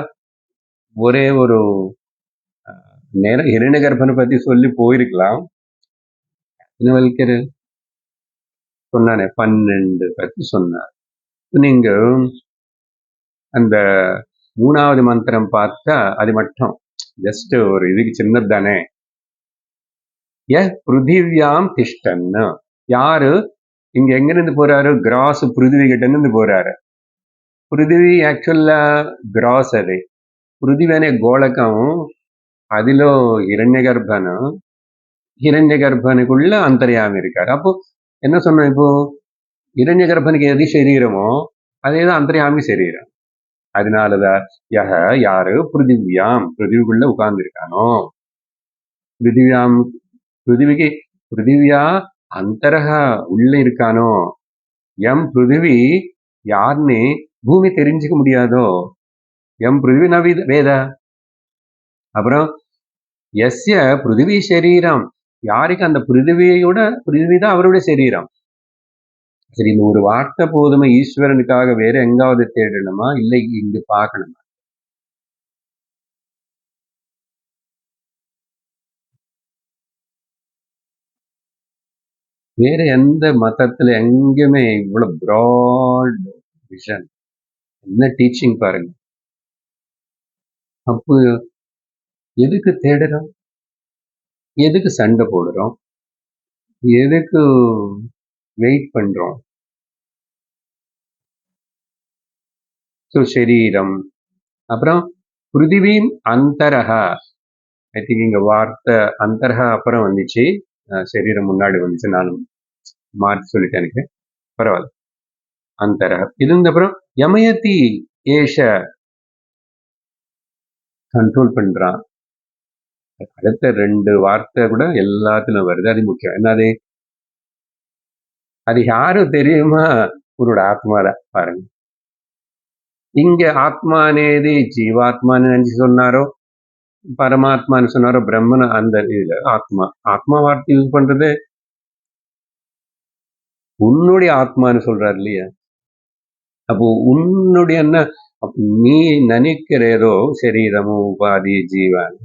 ஒரே ஒரு நேரம் ஹிரண்ய கர்ப்பனை பத்தி சொல்லி போயிருக்கலாம். சொன்னானே 12 பத்தி சொன்னார். நீங்க அந்த 3வது மந்திரம் பார்த்தா அது மட்டும் ஜஸ்ட் ஒரு இதுக்கு சின்னது தானே. பிருத்திவியாம் திஷ்டன், யாரு இங்க எங்க இருந்து போறாரு? கிராஸ் பிருத்திவி கிட்ட இருந்து போறாரு. பிருத்திவி ஆக்சுவல்லா கிராஸ், அது பிருத்திவி అనే గోళకం, அதிலோ ஹிரண்ய கர்ப்பனும், ஹிரண்ய கர்ப்பனுக்குள்ள அந்தர்யாமி இருக்காரு. அப்போ என்ன சொன்னோம்? இப்போ ஹிரண்ய கர்ப்பனுக்கு எது சரீரமோ அதேதான் அந்தர்யாமி சரீரம். அதனாலதான் யாரு பிருத்திவியாம், பிருத்திவிக்குள்ள உட்கார்ந்து இருக்கானோ, பிருத்திவியாம் பிருத்திவிக்கு பிருத்திவியா அந்தரக உள்ள இருக்கானோ, பிருத்திவி யாருன்னு பூமி தெரிஞ்சுக்க முடியாதோ, பிருத்திவி ந வேத. அப்புறம் எஸ்ய பிருத்திவி சரீரம், யாருக்கு அந்த பிருத்திவியோட பிருத்திவிதான் அவருடைய சரீரம். சரி, இந்த ஒரு வார்த்தை போதுமா ஈஸ்வரனுக்காக? வேற எங்காவது தேடணுமா? இல்லை இங்கு பார்க்கணுமா? வேற எந்த மதத்துல எங்குமே இவ்வளவு பிராட் விஷன் என்ன டீச்சிங் பாருங்க. அப்போ எதுக்கு தேடுறோம்? எதுக்கு சண்டை போடுறோம்? எதுக்கு வெயிட் பண்றோம்? ஸோ சரீரம், அப்புறம் பிருத்திவீம் அந்தரஹா. ஐ திங்க் இங்க வார்த்தை அந்தரஹா அப்புறம் வந்துச்சு, சரீரம் முன்னாடி வந்துச்சு, நான் மாற்றி சொல்லிட்டேன், எனக்கு பரவாயில்ல. அந்தரஹா இது அப்புறம் யமயதி ஏஷ கண்ட்ரோல் பண்றான். அடுத்த 2 வார்த்தை கூட எல்லாத்திலும் வருது, அது முக்கியம். என்னது? அது யாரும் தெரியுமா? உன்னோட ஆத்மால பாருங்க. இங்க ஆத்மா అనేది జీవాత్మని நினைச்சு சொன்னாரோ, பரமாத்மான்னு சொன்னாரோ, பிரம்மன் அந்த இதுல ஆத்மா வார்த்தை யூஸ் பண்றது உன்னுடைய ஆத்மான்னு சொல்றாரு இல்லையா? அப்போ உன்னுடைய என்ன, நீ நினைக்கிறதோ சரீரமோ உபாதி ஜீவன்,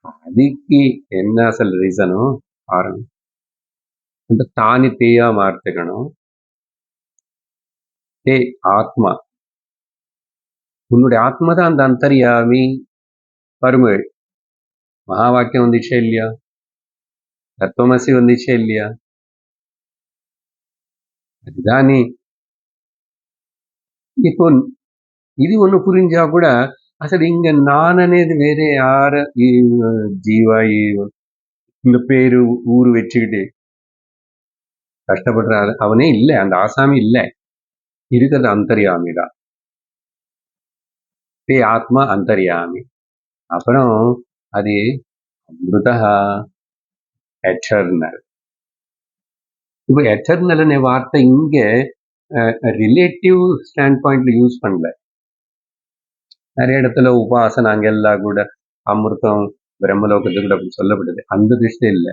அதுக்கு என்ன అసలు రీజను కారణం అంటే తాని తీయ మార్చగను ఏ ఆత్మ, உன்னுடைய ஆத்மா தான் அந்த அந்தர்யாமி. பாருங்க, மகாவாக்கியம் வந்துச்சே இல்லையா? தத்துவமசி வந்துச்சே இல்லையா? அதுதான் நீ. இப்போ ఇది ஒண்ணு புரிஞ்சா கூட అసలు ఇంక నాననేది వేరే யார ஜீவா இந்த பேரு ஊரு வச்சுக்கிட்டு கஷ்டப்படுற அவனே இல்லை, அந்த ஆசாமி இல்லை, இருக்கிறது அந்தர்யாமி தான். ஆத்மா அந்தர்யாமி. அப்புறம் அது அமிர்தா எட்டர்னல். இப்போ எட்டர்னல் அనే வார்த்தை இங்க ரிலேட்டிவ் ஸ்டாண்ட் பாயிண்ட்ல யூஸ் பண்ணல. நிறைய இடத்துல உபாசனை அங்கெல்லாம் கூட அமிர்தம் பிரம்மலோகத்துக்கு கூட அப்படி சொல்லப்படுது. அந்த திருஷ்டி இல்லை.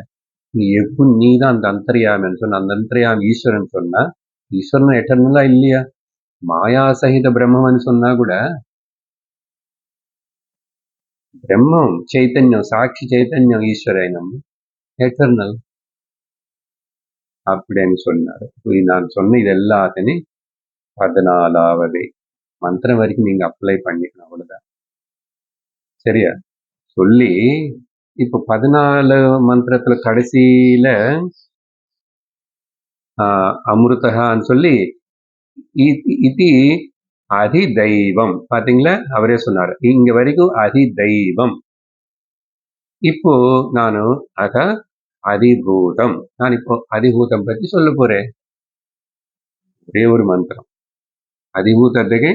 நீ எப்போ நீ தான் அந்த அந்தர்யாமின்னு சொன்ன, அந்த அந்தர்யாமி ஈஸ்வரன் சொன்னா, ஈஸ்வரன் எட்டர்னலா இல்லையா? மாயா சகித பிரம்மன்னு சொன்னா கூட பிரம்மம் சைத்தன்யம், சாட்சி சைத்தன்யம் ஈஸ்வரனம் எட்டர்னல் அப்படின்னு சொன்னார். நான் சொன்ன இது எல்லாத்தையும் 14வது மந்திரம் வரைக்கும் நீங்க அப்ளை பண்ணிக்கணும், அவ்வளவுதான். சரியா? சொல்லி இப்ப 14 மந்திரத்துல கடைசியில அமிர்தகான்னு சொல்லி இது அதிதெய்வம். பாத்தீங்களா? அவரே சொன்னாரு இங்க வரைக்கும் அதிதெய்வம். இப்போ நானு அத அதிபூதம், நான் இப்போ அதிபூதம் பத்தி சொல்ல போறேன். ஒரே ஒரு மந்திரம் அதிபூதத்துக்கு,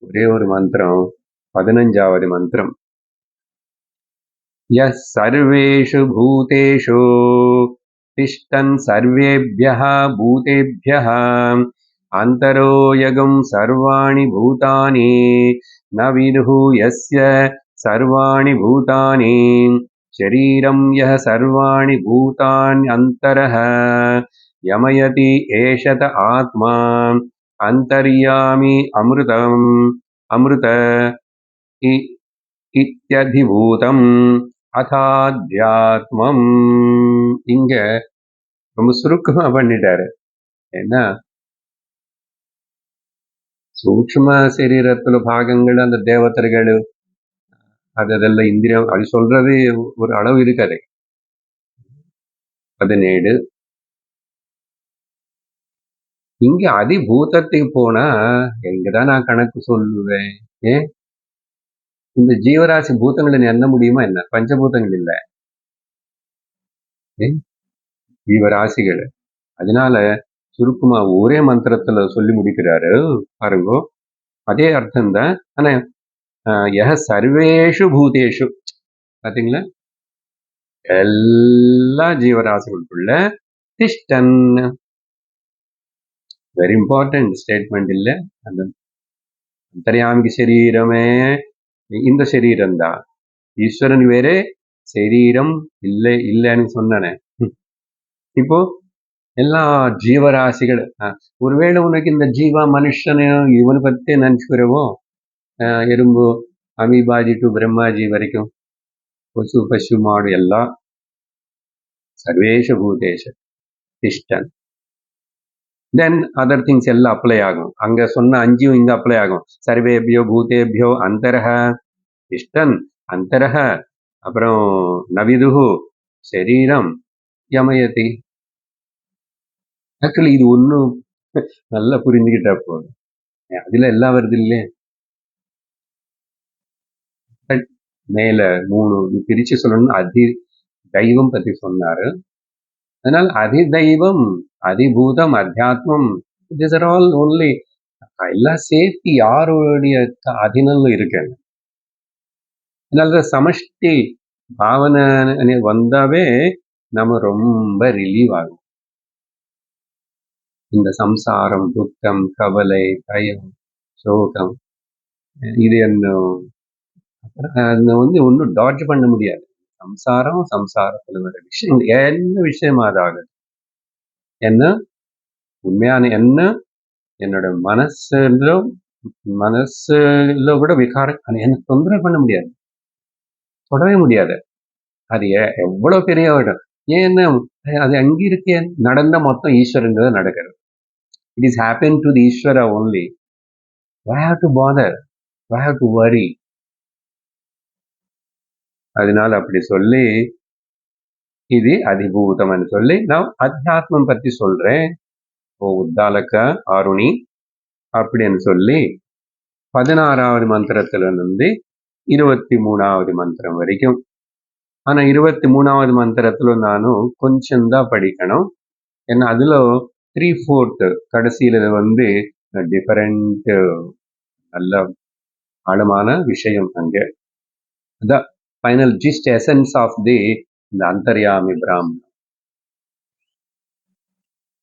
ஒரே ஒரு மந்திரம், 15வது மந்திரம். யः சர்வேஷு பூதேஷு திஷ்டன் சர்வேभ्यः பூதேभ्यः அந்தரோயகம் சர்வாணி பூதானி ந விதுஹு யஸ்ய சர்வாணி பூதானி शरीरं यः सर्वाणि भूतानि अन्तरः यमयति एषत आत्मा अन्तर्यामी अमृत இத்யதிபூதம் அதாத்யாத்மம். இங்க ரொம்ப சுருக்கமா பண்ணிட்டாரு. ஏன்னா சூக்ஷ்ம சரீரத்துல பாகங்கள், அந்த தேவதர்கள், அதெல்லாம் இந்திரியம், அது சொல்றது ஒரு அளவு இருக்காது. 17 இங்க அதிபூதத்துக்கு போனா எங்கதான் நான் கணக்கு சொல்லுவேன்? ஏன் இந்த ஜீவராசி பூதங்களை எண்ண முடியுமா என்ன? பஞ்சபூதங்கள் இல்ல, ஜீவராசிகள். அதனால சுருக்கமா ஒரே மந்திரத்துல சொல்லி முடிக்கிறாரு பாருங்க. அதே அர்த்தம் தான். ஆனா யஹ சர்வேஷு பூதேஷு, பாத்தீங்களா? எல்லா ஜீவராசிகளுக்குள்ள திஷ்டன், வெரி இம்பார்ட்டன்ட் ஸ்டேட்மெண்ட் இல்ல? அந்த அந்தர்யாமிக்கு சரீரமே இந்த சரீரம் தான். ஈஸ்வரன் வேறே, சரீரம் இல்லை இல்லைன்னு சொன்னேன். இப்போ எல்லா ஜீவராசிகள், ஒருவேளை உனக்கு இந்த ஜீவா மனுஷன் இவனை பத்தி நினைச்சுக்கிறவோ, எறும்பு அமீபாஜி டு பிரம்மாஜி வரைக்கும், பசு பசு மாடு எல்லாம், சர்வேஷ பூதேஷ திஷ்டன். தென் அதர் திங்ஸ் எல்லாம் அப்ளை ஆகும். அங்க சொன்ன 5ம் இங்க அப்ளை ஆகும். சர்வேபியோ பூதேபியோ அந்தரஹ திஷ்டன் அந்தரஹ அப்புறம் நவிதுஹு சரீரம் யமயதி. ஆக்சுவலி இது ஒன்றும் நல்லா புரிஞ்சுக்கிட்டா போதும். அதுல எல்லாம் வருது இல்லையே. மேல 3 பிரிச்சு சொல்லணும். அதி தெய்வம் பத்தி சொன்னாரு. அதனால் அதிதெய்வம், அதிபூதம், அத்தியாத்மம், these are all only எல்லாம் சேர்த்து யாருடைய அதினல்ல இருக்கு. அதனால சமஷ்டி பாவனை வந்தாவே நம்ம ரொம்ப ரிலீவ் ஆகும். இந்த சம்சாரம், துக்கம், கவலை, பயம், சோகம், இது என்ன ஒன்றும் டாட்ஜ் பண்ண முடியாது. சம்சாரத்துல வர விஷயம் என்ன விஷயமாதாக என்ன உண்மையான என்ன என்னோட மனசுல கூட விகாரம் என்ன தொந்தரவு பண்ண முடியாது, தொடவே முடியாது. அது எவ்வளவு பெரிய இடம். ஏன்னா அது அங்க இருக்கே நடந்த மொத்தம் ஈஸ்வரன் நடக்கிறது. It is happen to the ஈஸ்வரா only. why have to bother, why have to worry? அதனால அப்படி சொல்லி இது அதிபூதம்னு சொல்லி நான் அத்தியாத்மம் பத்தி சொல்றேன். ஓ உத்தாலக ஆருணி அப்படின்னு சொல்லி 16வது மந்திரத்திலிருந்து 23வது மந்திரம் வரைக்கும். ஆனா 23வது மந்திரத்துல நானும் கொஞ்சம் தான் படிக்கணும். ஏன்னா அதுல 3/4 கடைசியில டிஃபரெண்ட் நல்ல ஆழமான விஷயம் அங்க. அதான் ஃபைனல் ஜிஸ்ட் எசன்ஸ் ஆஃப் இந்த அந்தர்யாமி பிராமணம்.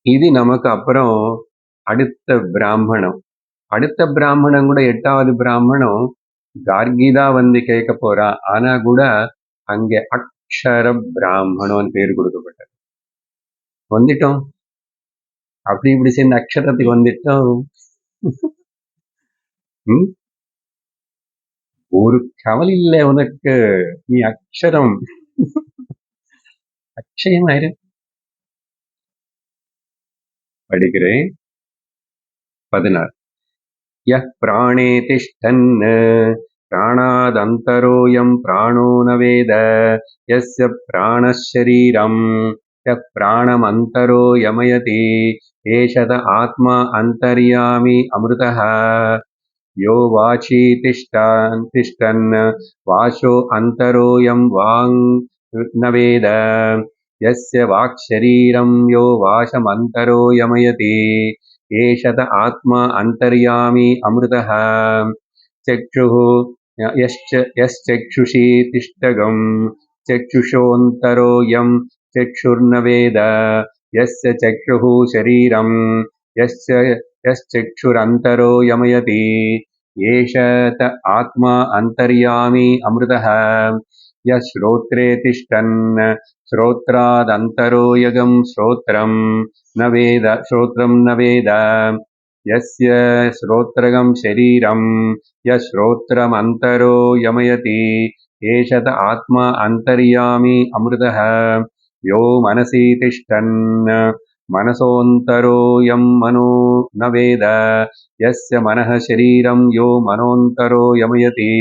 இது நமக்கு அப்புறம் அடுத்த பிராமணம் கூட 8வது பிராமணம் கார்கிதா கேட்க போறா. ஆனா கூட அங்கே அக்ஷர பிராமணம் பேர் கொடுக்கப்பட்டது. வந்துட்டோம், அப்படி இப்படி சேர்ந்த அக்ஷரத்துக்கு வந்துட்டோம். ஒரு கவலை இல்லை உனக்கு, நீ அக்ஷரம் அக்ஷயமாயிரு. படிக்கிறேன் 16. யः பிராணே திஷ்டன் பிராணாதந்தரோயம் பிராணோ ந வேத யஸ்ய பிராணः ஷரீரம் யः பிராணமந்தரோ யமயதி ஏஷத ஆத்மா அந்தர்யாமி அமிர்தः யோ வாசி திஷ்டன் வாசோ அந்தரோயம் வாங் ந வேத யஸ்ய வாக்ஷரீரம் யோ வாசமந்தரோ யமயதி ஏஷத ஆத்மா அந்தர்யாமி அமிர்தः சக்ஷுः யச்சக்ஷுஷி திஷ்டகம் சக்ஷுஷோந்தரோ யம் சக்ஷுர்ன வேத யஸ்ய சக்ஷுः ஷரீரம் யச்சக்ஷுரந்தரோ யமயதி ஏஷத ஆத்மா அந்தர்யாமி அமிர்தः யஸ்ரோத்ரே திஷ்டன் ஸ்ரோத்ராதந்தரோ யகம் ஸ்ரோத்ரம் ந வேத யஸ்ய ஸ்ரோத்ரகம் ஷரீரம் யஸ்ரோத்ரமந்தரோ யமயதி ஏஷத ஆத்மா அந்தர்யாமி அமிர்தः யோ மனசி திஷ்டன் மனசோந்தரோ யம் மனோ ந வேத யஸ்ய மனः ஷரீரம் யோ மனோந்தரோ யமயதி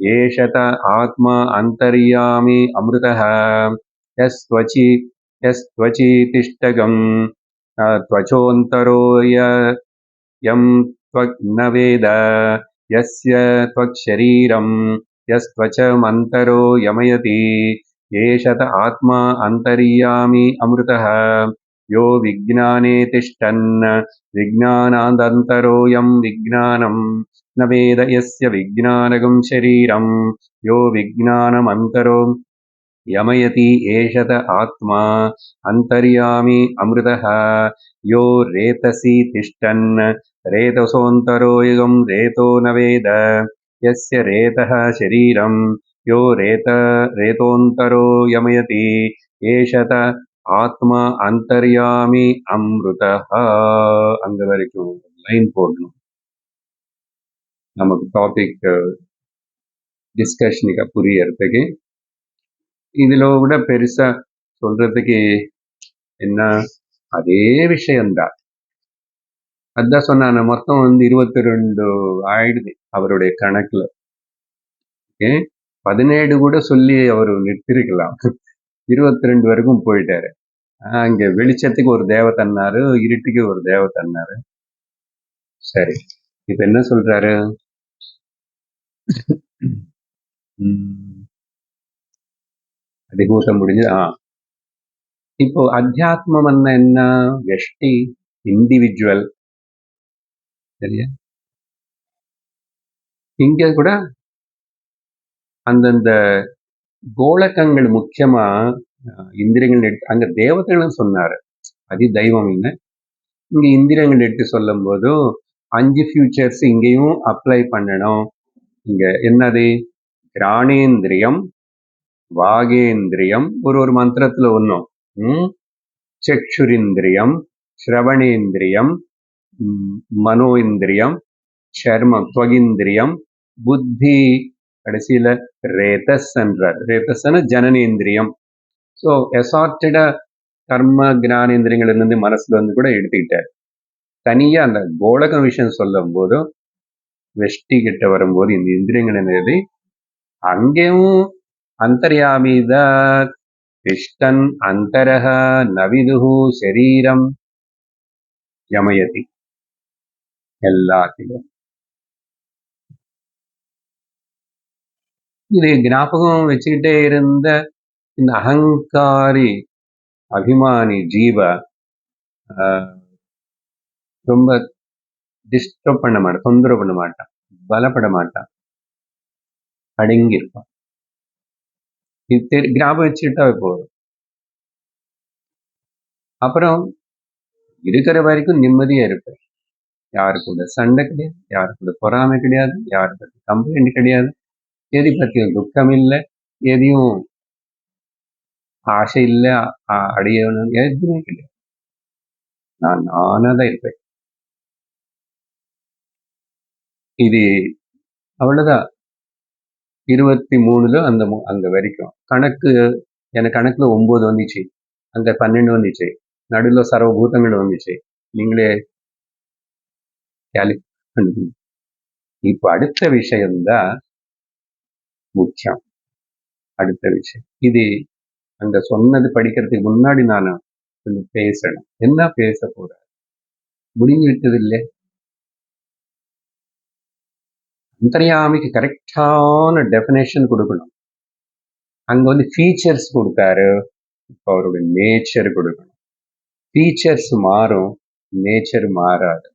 ஏஷத ஆத்மா அந்தர்யாமி அமிர்தः யஸ்த்வசி திஷ்டகம் त्वचोऽन्तरो यं त्वक् न वेद यस्य त्वक्शरीरं यस्त्वचमन्तरो यमयति एषत आत्मा अन्तर्यामी अमृतः यो विज्ञाने तिष्ठन् विज्ञानादन्तरो यं विज्ञानं न वेद यस्य विज्ञानगं शरीरं यो विज्ञानमन्तरो यमयति एषत आत्मा अन्तर्यामी अमृतः यो रेतसि तिष्ठन् रेतसोऽन्तरो युगं रेतो न वेद यस्य रेतः शरीरं यो रेतोऽन्तरो यमयति एषत ஆத்மா அந்தர்யாமி அமிர்தா. அங்க வரைக்கும் லைன் போடணும். நமக்கு டாபிக் டிஸ்கஷனுக்கு புரியறதுக்கு. இதுல கூட பெருசா சொல்றதுக்கு என்ன, அதே விஷயம்தான். அதான் சொன்னான, மொத்தம் 22 ஆயிடுது அவருடைய கணக்குல. ஓகே, 17 கூட சொல்லி அவர் நிறுத்திருக்கலாம். 22 வரைக்கும் போயிட்டாரு. அங்க வெளிச்சத்துக்கு ஒரு தேவ தன்னாரு, இருட்டுக்கு ஒரு தேவ தன்னாரு. சரி, இப்ப என்ன சொல்றாரு? அதிபூதம் முடிஞ்சு. இப்போ அத்தியாத்மம் என்ன? வெஷ்டி, இண்டிவிஜுவல். சரியா? இங்க கூட அந்தந்த கோலக்கங்கள் முக்கியமா இந்திரியங்கள் எடுத்து அங்க தேவதைகளும் சொன்னாரு. அது தெய்வம் இல்லை. இங்க இந்திரியங்கள் எடுத்து சொல்லும் போதும் 5 ஃபியூச்சர்ஸ் இங்கேயும் அப்ளை பண்ணணும். இங்க என்னது? கிராணேந்திரியம், வாகேந்திரியம், ஒரு மந்திரத்துல ஒன்றும், சக்ஷுரிந்திரியம், ஸ்ரவணேந்திரியம், மனோ இந்திரியம், சர்மம் துவகிந்திரியம், புத்தி கடைசியில ரேதஸ் என்றார். ரேதஸ்னா ஜனனேந்திரியம். ஸோ எசார்டடா கர்ம ஞானேந்திரியங்கள் மனசுல வந்து கூட எடுத்துக்கிட்டார். தனியா அந்த கோலக விஷயம் சொல்லும் போதும் வெஷ்டி கிட்ட வரும்போது இந்த இந்திரியங்கள் என்னது? அங்கேயும் அந்தர்யாமிதா திஷ்டன் அந்தரஹ நவிதுஹு சரீரம் யமயதி. எல்லாத்திலும் இது ஞாபகம் வச்சுக்கிட்டே இருந்த இந்த அகங்காரி அபிமானி ஜீவ ரொம்ப டிஸ்டர்ப் பண்ண மாட்டான், தொந்தரவு பண்ண மாட்டான், பலப்பட மாட்டான், அடங்கி இருப்பான். இது ஞாபகம் வச்சுக்கிட்டா போதும். அப்புறம் இருக்கிற வரைக்கும் நிம்மதியா இருப்பேன். யாரு கூட சண்டை கிடையாது, யாரு கூட பொறாமை கிடையாது, யாரு பத்தி கம்ப்ளைண்ட் கிடையாது, எதை பத்தியும் துக்கம் இல்லை, எதையும் ஆசை இல்லை, அடையணும், எதுவுமே கிடையாது. நான் நானாதான் இருப்பேன். இது அவ்வளவுதான். 23 அந்த அங்க வரைக்கும் கணக்கு. எனக்கு கணக்குல 9 வந்துச்சு, அங்க 12 வந்துச்சு, நடுவில் சர்வபூதங்கள் வந்துச்சு. நீங்களே கேலி. இப்ப அடுத்த விஷயம்தான் முக்கியம். அடுத்த விஷயம் இது அங்க சொன்னது படிக்கிறதுக்கு முன்னாடி நான் கொஞ்சம் பேசணும். என்ன பேச போற? முடிஞ்சு விட்டது இல்லை. அந்தர்யாமிக்கு கரெக்டான டெஃபினேஷன் கொடுக்கணும். அங்க வந்து ஃபீச்சர்ஸ் கொடுத்தாரு, இப்போ அவருடைய நேச்சர் கொடுக்கணும். ஃபீச்சர்ஸ் மாறும், நேச்சர் மாறாது.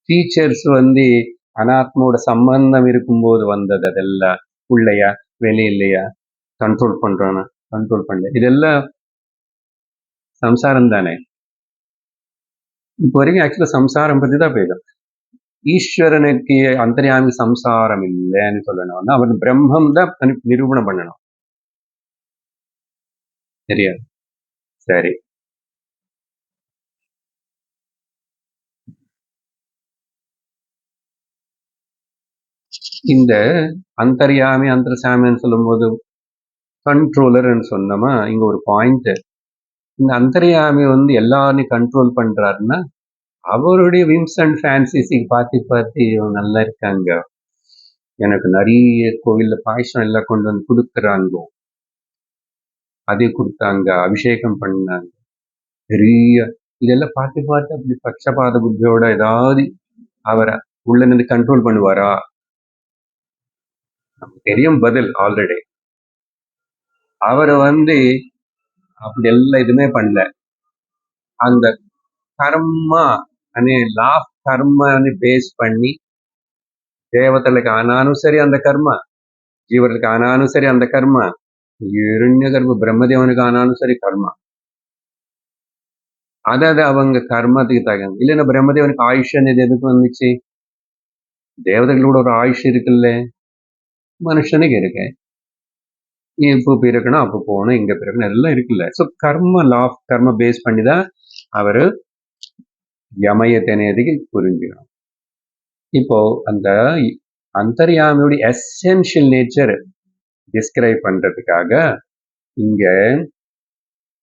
ஃபீச்சர்ஸ் வந்து அனாத்மோட சம்பந்தம் இருக்கும்போது வந்தது. அதெல்லாம் உள்ளையா வெளியில்லையா, கண்ட்ரோல் பண்றானா கண்ட்ரோல் பண்ணல, இதெல்லாம் சம்சாரம் தானே. இப்போ வரைக்கும் ஆக்சுவலா சம்சாரம் பத்தி தான் பேசும். ஈஸ்வரனுக்கு அந்தர்யாமி சம்சாரம் இல்லைன்னு சொல்லணும்னா அவன் பிரம்மம் தான் நிரூபணம் பண்ணணும். சரியா? சரி, இந்த அந்தர்யாமி அந்தர்சாமின்னு சொல்லும் போது கண்ட்ரோலர் சொன்னோமா, இங்க ஒரு பாயிண்ட். இந்த அந்தர்யாமி வந்து எல்லாரையும் கண்ட்ரோல் பண்றாருன்னா அவருடைய விம்ஸ் அண்ட் ஃபேன்சிஸுக்கு பார்த்து இவங்க நல்லா இருக்காங்க, எனக்கு நிறைய கோவில்ல பாயசம் எல்லாம் கொண்டு வந்து கொடுக்குறாங்க, அதை கொடுத்தாங்க, அபிஷேகம் பண்ணாங்க, பெரிய இதெல்லாம் பார்த்து அப்படி பட்சபாத புத்தியோட ஏதாவது அவரை உள்ள நின்று கண்ட்ரோல் பண்ணுவாரா? நமக்கு தெரியும் பதில் ஆல்ரெடி. அவரை வந்து அப்படி எல்லாம் எதுவுமே பண்ணல. அந்த கர்மா అనే లా ఆఫ్ కర్మని బేస్ பண்ணி దేవతలకు ఆనాను సరి அந்த கர்மா, ஜீவர்களுக்கு ஆனாலும் சரி அந்த கர்மா, இரண்ய கர்ம பிரம்மதேவனுக்கு ஆனாலும் சரி கர்மா. அதாவது அவங்க கர்மத்துக்கு தகுந்த. இல்லைன்னா பிரம்மதேவனுக்கு ஆயுஷ் అనేది எதுக்கு வந்துச்சு? தேவதைகளோட ஒரு ஆயுஷ் இருக்குல்ல, மனுஷனுக்கு இருக்கு. இப்போ பிறக்கணும், அப்போ போகணும், இங்க பிறக்கணும், எல்லாம் இருக்குல்ல. ஸோ கர்ம லா ஆஃப் கர்ம பேஸ் பண்ணி தான் அவரு யமயத்தை అనేది புரிஞ்சுக்கணும். இப்போ அந்த அந்தர்யாமியோட எசென்ஷியல் நேச்சர் டிஸ்கிரைப் பண்றதுக்காக இங்க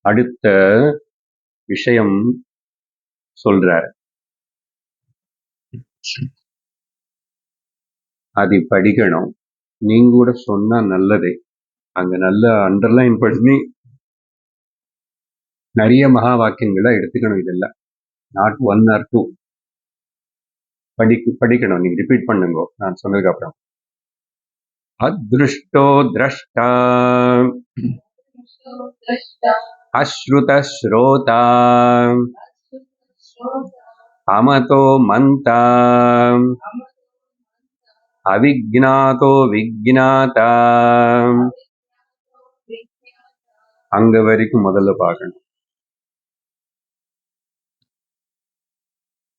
அடுத்த விஷயம் சொல்றாரு. அது படிக்கணும். நீங்க கூட சொன்னா நல்லது. அங்க நல்லா அண்டர்லைன் பண்ணி நிறைய மகா வாக்கியங்களை எடுத்துக்கணும். இதெல்லாம் நாட் 1 or 2 படிக்கணும். நீங்க ரிப்பீட் பண்ணுங்க நான் சொன்னதுக்கு அப்புறம். அத்ருஷ்டோ திரஷ்டா அஸ்ருத ஸ்ரோதா அமதோ மந்தா அவிஜ்ஞாதோ விஜ்ஞாதா. அங்க வரைக்கும் முதல்ல பார்க்கணும்.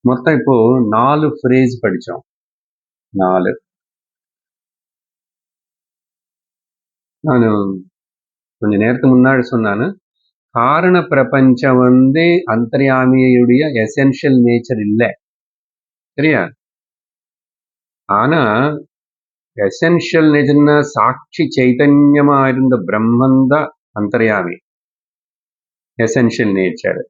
மொத்தம் இப்போ 4 ஃப்ரேஸ் படிச்சோம். 4. நான் கொஞ்ச நேரத்துக்கு முன்னாடி சொன்னானு, காரண பிரபஞ்சம் அந்தர்யாமியுடைய எசென்ஷியல் நேச்சர் இல்லை, சரியா? ஆனா எசென்ஷியல் நேச்சர்னா சாட்சி சைதன்யமா இருந்த பிரம்மந்தான் அந்தர்யாமி, எசென்ஷியல் நேச்சர்.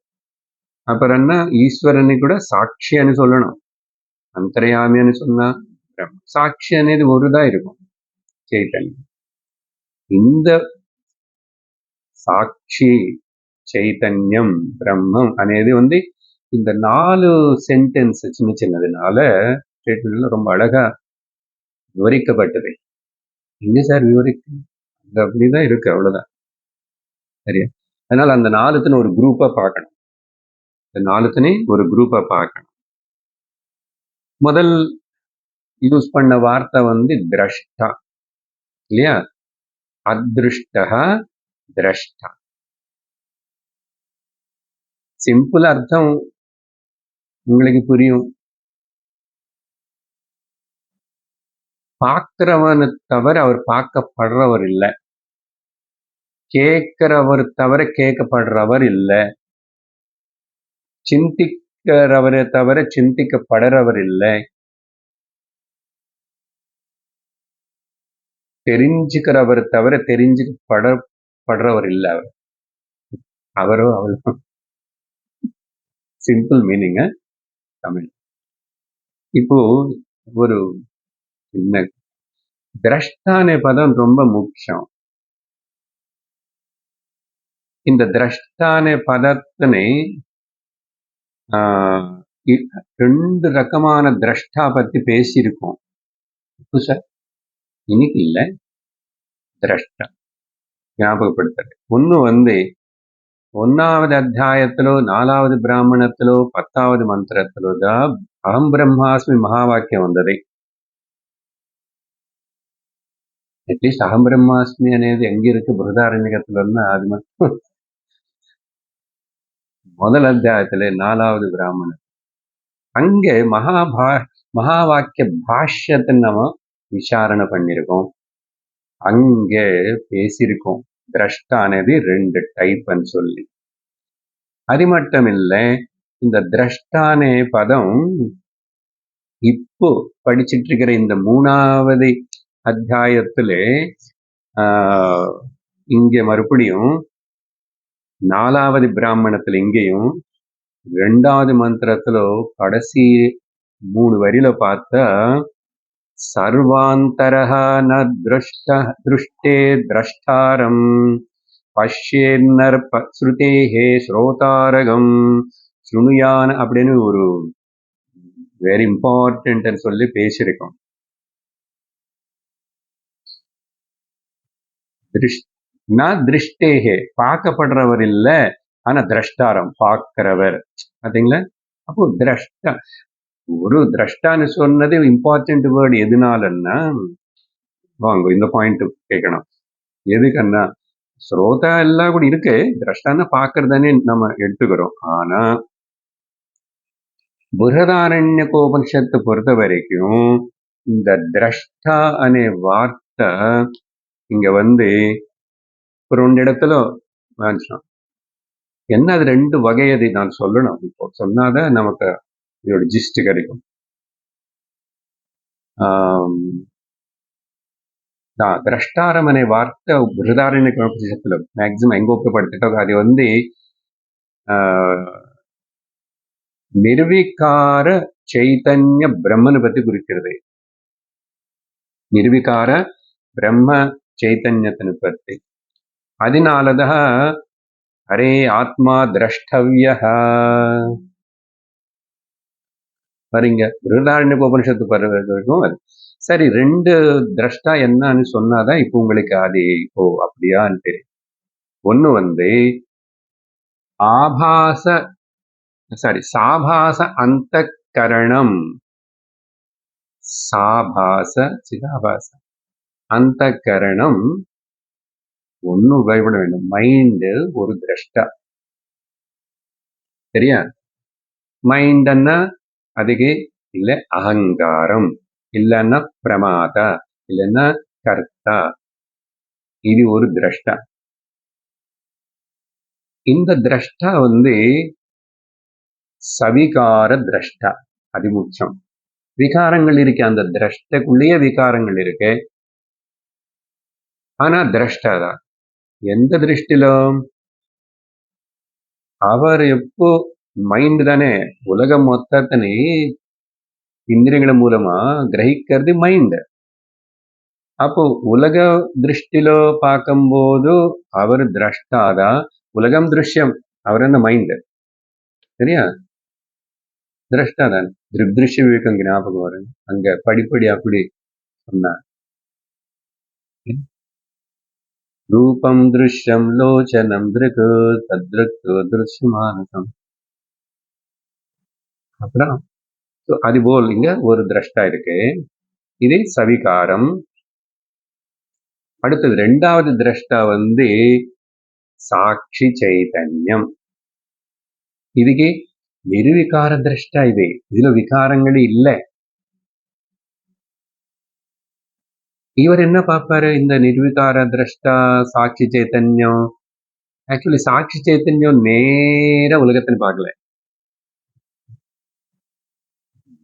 அப்புறம் என்ன, ஈஸ்வரனை கூட சாட்சின்னு சொல்லணும். அந்தர்யாமின்னு சொன்னா சாட்சி అనేది ஒருதான் இருக்கும், చైతన్యం. இந்த సాక్షి చైతన్యం బ్రహ్మం అనేది இந்த 4 சென்டென்ஸ் சின்ன சின்னதுனால ஸ்டேட்மெண்ட்ல ரொம்ப அழகா விவரிக்கப்பட்டது. எங்க சார் விவரிக்கு, அந்த அப்படிதான் இருக்கு, அவ்வளவுதான், சரியா? அதனால அந்த 4 ஒரு குரூப்பா பார்க்கணும். இந்த 4 ஒரு குரூப்பா பார்க்கணும். முதல் யூஸ் பண்ண வார்த்தை திரஷ்டா, இல்லையா? அத்ருஷ்டா திரஷ்டா. சிம்பிள் அர்த்தம் உங்களுக்கு புரியும். பார்க்கிறவனை தவிர அவர் பார்க்கப்படுறவர் இல்லை, கேட்கிறவர் தவிர கேட்கப்படுறவர் இல்லை, சிந்திக்கிறவரை தவிர சிந்திக்கப்படுறவர் இல்லை, தெரிஞ்சுக்கிறவர் தவிர தெரிஞ்சுக்கப்படுறவர் இல்லை. அவரோ அவளோ சிம்பிள் மீனிங் தமிழ். இப்போ ஒரு சின்ன திரஷ்டானே பதம் ரொம்ப முக்கியம். இந்த திரஷ்டானே பதத்தினை 2 ரகமான திரஷ்டா பத்தி பேசியிருக்கோம். சார் இன்னைக்கு இல்ல, திரஷ்டா ஞாபகப்படுத்துறது. ஒண்ணு 1வது அத்தியாயத்திலோ 4வது பிராமணத்திலோ 10வது மந்திரத்திலோ தான் அகம் பிரம்மாஸ்மி மகா வாக்கியம் வந்தது. அட்லீஸ்ட் அகம் பிரம்மாஸ்மி అనేది எங்க இருக்கு, బృహదారణ్యకத்துல, அது மட்டும் முதல் அத்தியாயத்துல 4வது பிராமணம். அங்கே மகா வாக்கிய பாஷ்யத்தை நம்ம விசாரணை பண்ணிருக்கோம். அங்கே பேசியிருக்கோம் திரஷ்டா అనేది 2 டைப்னு சொல்லி. அது மட்டும் இல்லை, இந்த திரஷ்டானே பதம் இப்போ படிச்சிட்டு இருக்கிற இந்த 3வது அத்தியாயத்திலே இங்கே மறுபடியும் 4வது பிராமணத்துல இங்கேயும் 2வது மந்திரத்துல கடைசி 3 வரியில பார்த்தா சர்வாந்தரஹ ந திருஷ்டே திரஷ்டாரம் பஷ்யேன்னர் ஸ்ருதேஹே ஸ்ரோதாரகம் சுணுயான் அப்படின்னு ஒரு வெரி இம்பார்ட்டன்ட் சொல்லி பேசியிருக்கோம். திருஷ்டேகே பார்க்கப்படுறவர் இல்ல, ஆனா திரஷ்டாரம் பார்க்கிறவர், பாத்தீங்களா? அப்போ திரஷ்டா, ஒரு திரஷ்டான்னு சொன்னது இம்பார்ட்டன்ட் வேர்டு எதுனாலன்னா, வாங்க இந்த பாயிண்ட் கேட்கணும். எதுக்குன்னா ஸ்ரோதா எல்லாம் கூட இருக்கு, திரஷ்டான்னு பார்க்கறதானே நம்ம எடுத்துக்கிறோம். ஆனா బృహదారణ్యకోపనిషత్తు பொறுத்த வரைக்கும் இந்த திரஷ்டா அనే வார்த்தை இங்க ஒரு 2 இடத்துல வாங்கிச்சோம். என்ன அது 2 வகை, அது நான் சொல்லணும். இப்போ சொன்னாதான் நமக்கு இதோட ஜிஸ்ட் கிடைக்கும். திரஷ்டாரம் అనే வார்த்தை బృహదారణ్యకోపనిషత్తులో மேக்சிமம் எங்க உபயோகப்படுத்திட்டோ அது நிர்விகார சைத்தன்ய பிரம்மனை பத்தி குறிக்கிறது. நிர்விகார பிரம்ம சைத்தன்யத்தினை பத்தி. அதனாலதான் அரே ஆத்மா திரஷ்டவ்ய வரீங்க பிருஹதாரண்யக உபனிஷத்து வரைக்கும் அது. சரி, 2 திரஷ்டா என்னன்னு சொன்னாதான் இப்ப உங்களுக்கு அது அப்படியான்னு தெரியும். ஒண்ணு ஆபாச சாபாச அந்த கரணம், சாபாச சிதாபாச அந்த கரணம் ஒன்னும் பயப்பட வேண்டும். மைண்ட் ஒரு திரஷ்டா. சரியா? மைண்ட்னா அதுக்கு இல்ல அகங்காரம், இல்லைன்னா பிரமாத, இல்லைன்னா கர்த்தா. இது ஒரு திரஷ்டா. இந்த திரஷ்டா சவிகார திரஷ்டா. அதிமுக்கியம். விகாரங்கள் இருக்கு, அந்த திரஷ்டக்குள்ளேயே விகாரங்கள் இருக்கு. ஆனா திரஷ்டா தான். எந்த திருஷ்டிலும் அவர் எப்போ மைண்ட் தானே உலகம் மொத்தத்தினை இந்திரியங்கள மூலமா கிரகிக்கிறது மைண்ட். அப்போ உலக திருஷ்டிலோ பார்க்கும்போது அவர் திரஷ்டாதான், உலகம் திருஷ்யம், அவர் என்ன மைண்ட். சரியா? திரஷ்டாதான். திருஷ்ய விவேகம் ஞாபகம் வரும். அங்க படிப்படி அப்படி சொன்னார். ரூபம் திருஷ்யம் லோச்சனம் திருக்கு தத்ருக்கு திருஷ்யமானசம். அப்புறம் அதுபோல் இங்க ஒரு திரஷ்டா இருக்கு. இது சவிகாரம். அடுத்தது 2வது திரஷ்டா சாட்சி சைதன்யம். இதுக்கு நிர்விகார திரஷ்டா. இதுல விகாரங்களே இல்லை. இவர் என்ன பார்ப்பாரு? இந்த நிர்விகார திரஷ்டா சாட்சி சைத்தன்யம். ஆக்சுவலி சாட்சி சைத்தன்யம் நேர உலகத்தின் பார்க்கல.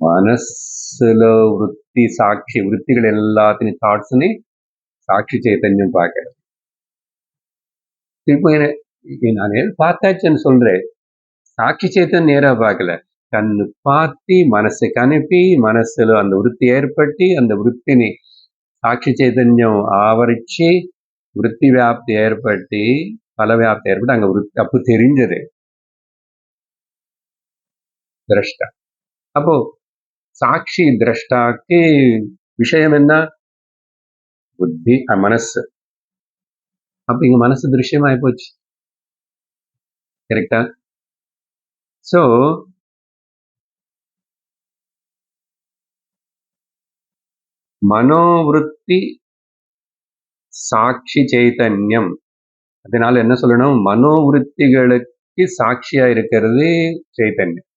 மனசுல விற்பி சாட்சி விற்பிகள் எல்லாத்தின் தாட்ஸ்னு சாட்சி சைத்தன்யம் பார்க்கிறது. திருப்பி நான் பார்த்தாச்சுன்னு சொல்றேன். சாட்சி சைத்தன்யம் நேரா பார்க்கல. கண்ணு பார்த்தி மனசுக்கு அனுப்பி மனசுல அந்த விற்பி ஏற்பட்டு அந்த விற்பினை சாட்சி చైతన్యం ఆవరించి వృత్తి వ్యాప్తి ఏర్పట్టి ఫల వ్యాప్తి ఏర్పడి அங்க వృత్తి அப்போ தெரிஞ்சது திரஷ்டா. அப்போ சாட்சி திரஷ்டாக்கு விஷயம் என்ன? புத்தி, மனசு. அப்ப இங்க மனசு திருஷ்யமாயி போச்சு. கரெக்டா? சோ மனோவிருத்தி சாட்சி சைத்தன்யம். அதனால என்ன சொல்லணும்? மனோவிருத்திகளுக்கு சாட்சியா இருக்கிறது சைத்தன்யம்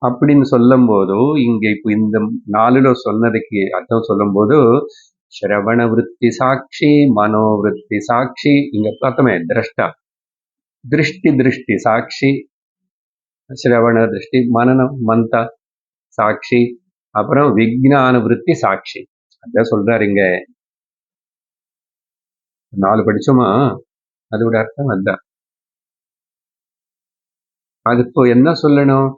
அப்படின்னு சொல்லும் போது, இங்க இப்ப இந்த 4ல சொன்னதுக்கு அர்த்தம் சொல்லும் போது, ஸ்ரவண விருத்தி சாட்சி, மனோவிருத்தி சாட்சி. இங்க பார்த்தோமே திரஷ்டா. திருஷ்டி சாட்சி, ஸ்ரவண திருஷ்டி, மனனம் மந்தா சாட்சி, அப்புறம் விஞ்ஞான விருத்தி சாட்சி. அதான் சொல்றாரு இங்க. 4 படிச்சோமா? அதோட அர்த்தம் அதான். அது இப்போ என்ன சொல்லணும்?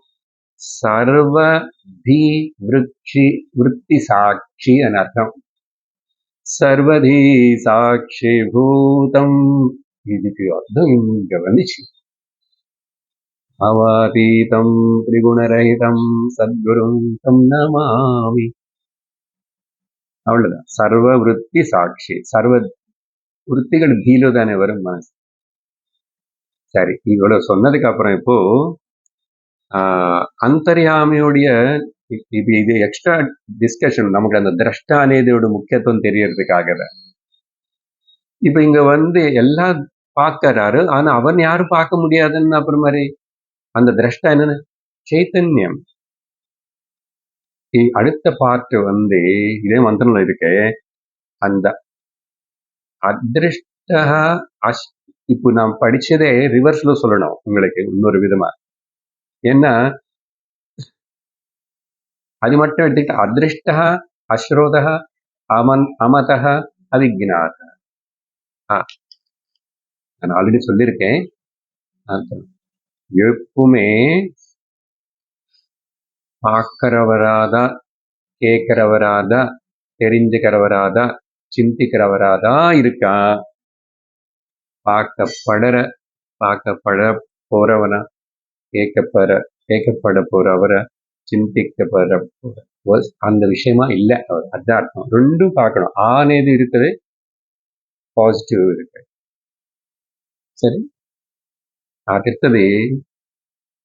சர்வதி விருத்தி சாட்சி அர்த்தம். சர்வதி சாட்சி பூதம். இதுக்கு அர்த்தம் இங்க வந்துச்சு. அவாதீதம் திரிகுணரகிதம் சத்குரும் தம் நமாமி. அவ்வளவுதான். சர்வ விருத்தி சாட்சி. சர்வ விருத்திகள் தீலோ தானே வரும் மனசு. சரி, இவ்வளவு சொன்னதுக்கு அப்புறம் இப்போ அந்தர்யாமியோடைய இது எக்ஸ்ட்ரா டிஸ்கஷன். நமக்கு அந்த திரஷ்டா அனேதோட முக்கியத்துவம் தெரியறதுக்காக தான். இப்ப இங்க எல்லாம் பார்க்கறாரு. ஆனா அவன் யாரும் பார்க்க முடியாதுன்னு அப்புறம் மாதிரி அந்த திரஷ்டா என்னன்னு சைத்தன்யம். அடுத்த பார்ட் இதே மந்திரம்ல இருக்கு. அந்த அதிருஷ்ட இப்போ நாம் படிச்சதே ரிவர்ஸ்ல சொல்லணும் உங்களுக்கு இன்னொரு விதமா. ஏன்னா அது மட்டும் எடுத்துக்கிட்டு அதிருஷ்ட அஸ்ரோத அமத அவிஜ்ஞாத. நான் ஆல்ரெடி சொல்லியிருக்கேன். எப்பவுமே பார்க்கிறவராதா, கேட்கிறவராதா, தெரிஞ்சுக்கிறவராதா, சிந்திக்கிறவராதா இருக்கா? பார்க்கப்பட போறவனா, கேட்கப்பட போறவரை, சிந்திக்கப்பட அந்த விஷயமா இல்ல. அதான் அர்த்தம். ரெண்டும் பார்க்கணும். ஆனேது இருக்குது, பாசிட்டிவ் இருக்கு. சரி, அடுத்தது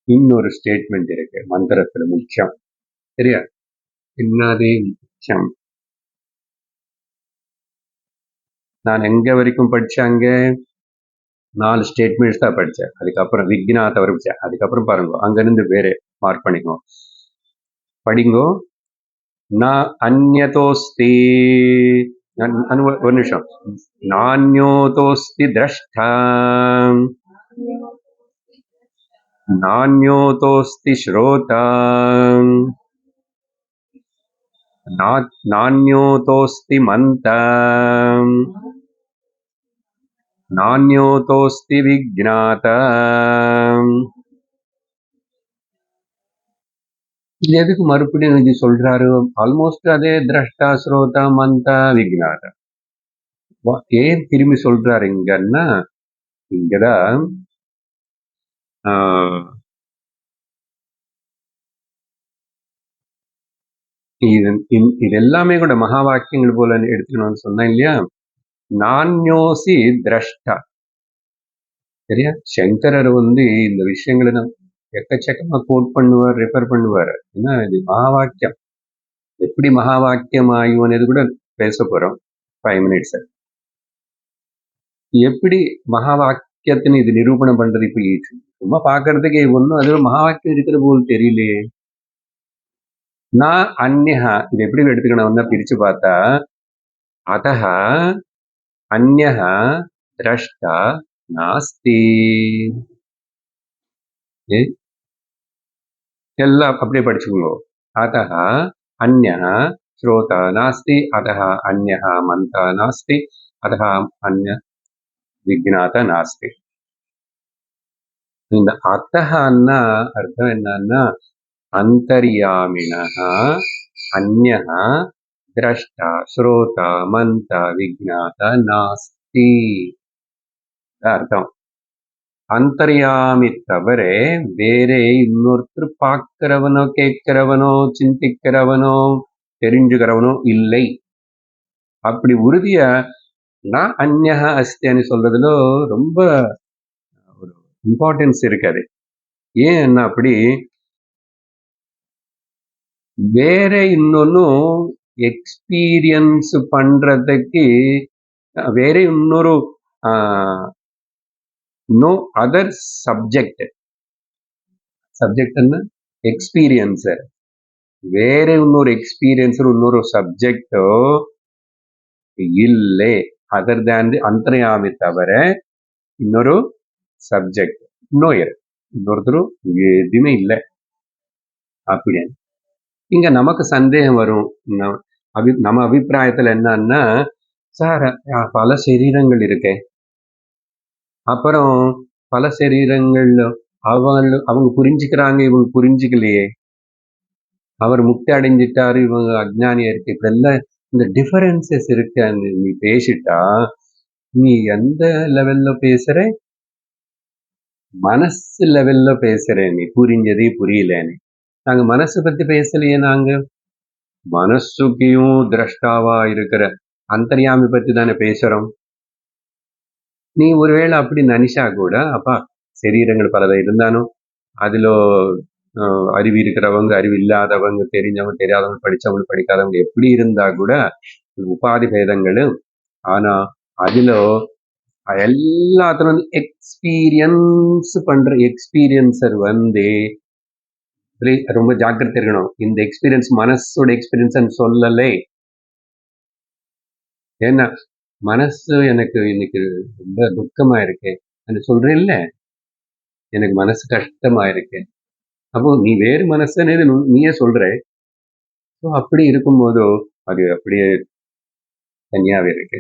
இன்னொரு ஸ்டேட்மெண்ட் இருக்கு மந்திரத்துல முக்கியம். சரியா? என்னது முக்கியம்? நான் எங்க வரைக்கும் படிச்சாங்க? 4 ஸ்டேட்மெண்ட்ஸ் தான் படிச்சேன். அதுக்கப்புறம் விக்னாத் வரை படிச்சேன். அதுக்கப்புறம் பாருங்க, அங்கிருந்து வேற மார்க் பண்ணிக்கோ, படிங்கோ. நான் அந்யதோஸ்தி, ஒரு நிமிஷம். நான்யோதோஸ்தி திரஷ்டா, நான்யோதோஸ்தி ஸ்ரோதா, நான்யோதோஸ்தி மந்தா, நான்யோதோஸ்தி விக்னாதா. இது எதுக்கு மறுபடியும் இது சொல்றாரு? ஆல்மோஸ்ட் அதே திரஷ்டா, ஸ்ரோதா, மந்தா, விக்னாதா. ஏன் திரும்பி சொல்றாரு இங்கன்னா, இங்கதான் இது எல்லாமே கூட மகா வாக்கியங்கள் போல எடுத்துக்கணும்னு சொன்னேன் இல்லையா? நான்யோசி திரஷ்டா. சரியா? சங்கரர் இந்த விஷயங்களை எக்கச்சக்கமா கோட் பண்ணுவார், ரெஃபர் பண்ணுவார். ஏன்னா இது மகா வாக்கியம். எப்படி மகா வாக்கியம் ஆயும் అనేది கூட பேச போறோம் 5 minutes. எப்படி மகா வாக்கியத்தின் இது நிரூபணம் பண்றது? இப்ப சும்மா பாக்குறதுக்கு ஒன்னும் அது மகா வாக்கியம் இருக்கிற போல் தெரியலையே. நான் அந்யஹா, இது எப்படி எடுத்துக்கணும்னா பிரிச்சு பார்த்தா, அதஹ அந்யஹ திரஷ்டா நாஸ்தி. எல்லாம் அப்படியே படிச்சுக்கோங்க. அதஹ அந்யஹ ஸ்ரோதா நாஸ்தி, அதஹ அந்யஹ மந்தா நாஸ்தி, அதஹ அந்ய விக்னாத நாஸ்தி. இந்த அத்தஹன்னா அர்த்தம் என்னன்னா, அந்தர்யாமினஹ அந்யஹ திரஷ்டா ஸ்ரோதா மந்தா விக்னாத நாஸ்தி அர்த்தம். அந்தர்யாமி தவிர வேறே இன்னொருத்தர் பார்க்கிறவனோ, கேட்கிறவனோ, சிந்திக்கிறவனோ, தெரிஞ்சுக்கிறவனோ இல்லை. அப்படி உறுதியா நான் அந்யஹ அஸ்தின்னு சொல்றதுல ரொம்ப ஒரு இம்பார்ட்டன்ஸ் இருக்காது. ஏன்னா அப்படி வேற இன்னொன்னும் எக்ஸ்பீரியன்ஸ் பண்றதுக்கு வேற இன்னொரு நோ அதர் சப்ஜெக்ட் என்ன எக்ஸ்பீரியன்ஸர், வேற இன்னொரு எக்ஸ்பீரியன்ஸர் இன்னொரு சப்ஜெக்டோ இல்லை. அதர் தேன் அந்தர்யாமி தவிர இன்னொரு சப்ஜெக்ட் இன்னொருத்தரும் எதுவுமே இல்லை. அப்படி இங்க நமக்கு சந்தேகம் வரும். நம்ம அபிப்பிராயத்துல என்னன்னா, சார் பல சரீரங்கள் இருக்கே, அப்புறம் பல சரீரங்கள் அவங்க புரிஞ்சுக்கிறாங்க, இவங்க புரிஞ்சுக்கலையே, அவர் முக்தி அடைஞ்சிட்டாரு, இவங்க அஜ்ஞானியா இருக்கு, இப்படி எல்லாம் இந்த டிஃபரன்சஸ் இருக்கு. நீ பேசிட்டா நீ எந்த லெவல்ல பேசுற? மனசு லெவல்ல பேசுற. நீ புரிஞ்சதே புரியலன்னு. நாங்க மனசு பத்தி பேசலையே. நாங்க மனசுக்கையும் திரஷ்டாவா இருக்கிற அந்தர்யாமி பத்தி தானே பேசுறோம். நீ ஒருவேளை அப்படி நினைச்சா கூட, அப்பா சரீரங்கள் பலதை இருந்தாலும் அதுல அறிவு இருக்கிறவங்க, அறிவு இல்லாதவங்க, தெரிஞ்சவங்க, தெரியாதவங்க, படிச்சவங்க, படிக்காதவங்க, எப்படி இருந்தா கூட உபாதி பேதங்களும். ஆனா அதுல எல்லாத்திலும் எக்ஸ்பீரியன்ஸ் பண்ற எக்ஸ்பீரியன்சர் ரொம்ப ஜாக்கிரதை இருக்கணும். இந்த எக்ஸ்பீரியன்ஸ் மனசோட எக்ஸ்பீரியன்ஸ் சொல்லலை. ஏன்னா மனசு எனக்கு இன்னைக்கு ரொம்ப துக்கமா இருக்கு சொல்றேன் இல்ல, எனக்கு மனசு கஷ்டமா இருக்கு. அப்போ நீ வேறு மனசு நீயே சொல்ற. அப்படி இருக்கும்போது அது அப்படியே தனியாவே இருக்கு.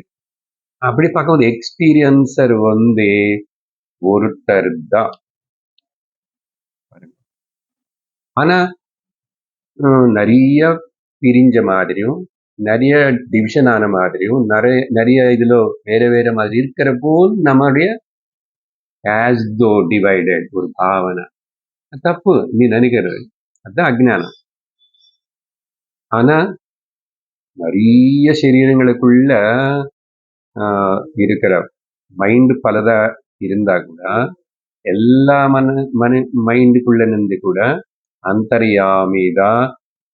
அப்படி பார்க்கும்போது எக்ஸ்பீரியன்சர் ஒருத்தர் தான். ஆனா நிறைய பிரிஞ்ச மாதிரியும், நிறைய டிவிஷன் ஆன மாதிரியும், நிறைய இதுல வேற வேற மாதிரி இருக்கிற போல் நம்முடைய as though divided ஒரு பாவனை. அது தப்பு நீ நினைக்கிறது. அதுதான் அஜ்ஞானம். ஆனா நிறைய சரீரங்களுக்குள்ள இருக்கிற மைண்ட் பலதா இருந்தா கூட எல்லா மைண்டுக்குள்ள நின்று கூட அந்தர்யாமிதான்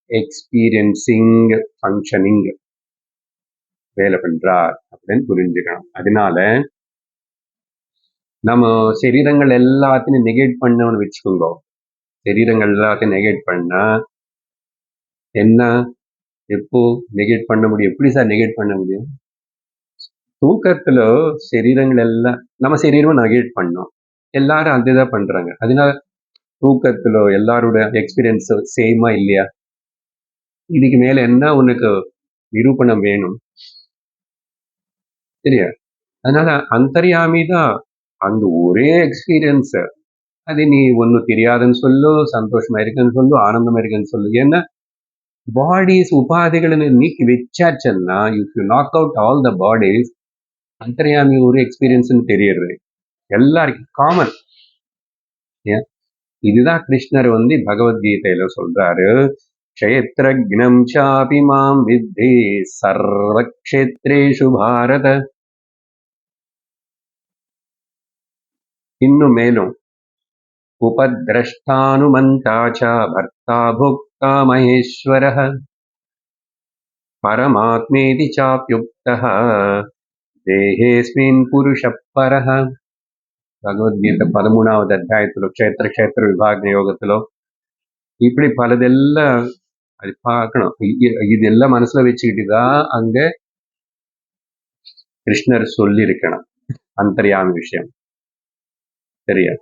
எக்ஸ்பீரியன்சிங் ஃபங்க்ஷனிங் வேலை பண்றார் அப்படின்னு புரிஞ்சுக்கணும். அதனால நம்ம சரீரங்கள் எல்லாத்தையும் நெகேட் பண்ணணும்னு வச்சுக்கோங்க. சரீரங்கள் எல்லாத்தையும் நெகேட் பண்ணா என்ன, எப்போ நெகேட் பண்ண முடியும்? எப்படி சார் நெகேட் பண்ண முடியும்? தூக்கத்துல சரீரங்கள் எல்லாம் நம்ம சரீரமும் நெகேட் பண்ணோம். எல்லாரும் அதுதான் பண்றாங்க. அதனால தூக்கத்துல எல்லாரோட எக்ஸ்பீரியன்ஸ் சேமா இல்லையா? இதுக்கு மேல என்ன உனக்கு நிரூபணம் வேணும்? சரியா? அதனால அந்தர்யாமி தான் அங்க ஒரே எக்ஸ்பீரியன்ஸ். அது நீ ஒன்னும் தெரியாதுன்னு சொல்லு, சந்தோஷமா இருக்குன்னு சொல்லு, ஆனந்தமா இருக்குன்னு சொல்லு. ஏன்னா பாடிஸ் உபாதிகளை நீக்கி வச்சாச்சுன்னா, if you knock out all the bodies, அந்தர்யாமி ஒரு எக்ஸ்பீரியன்ஸ்ன்னு தெரியுது. எல்லாருக்கும் காமன். இதுதான் கிருஷ்ணர் பகவத்கீதையில சொல்றாரு. க்ஷேத்ரஜ்ஞம் சாபி மாம் வித்தி சர்வக்ஷேத்ரேஷு பாரத. இன்னும் மேலும் உபத்ரஷ்டானுமந்தாச்ச பர்த்தா போக்தா மகேஸ்வரः பரமாத்மேதி சாப்யுக்தः தேஹேஸ்மின் புருஷः பரः. பகவத்கீதை 13வது அத்தியாயத்திலோ க்ஷேத்திர விபாக யோகத்திலோ இப்படி பலதெல்லாம் அது பார்க்கணும். இதெல்லாம் மனசுல வச்சுக்கிட்டுதான் அங்க கிருஷ்ணர் சொல்லி இருக்கணும் அந்தர்யாமி விஷயம். சரியா?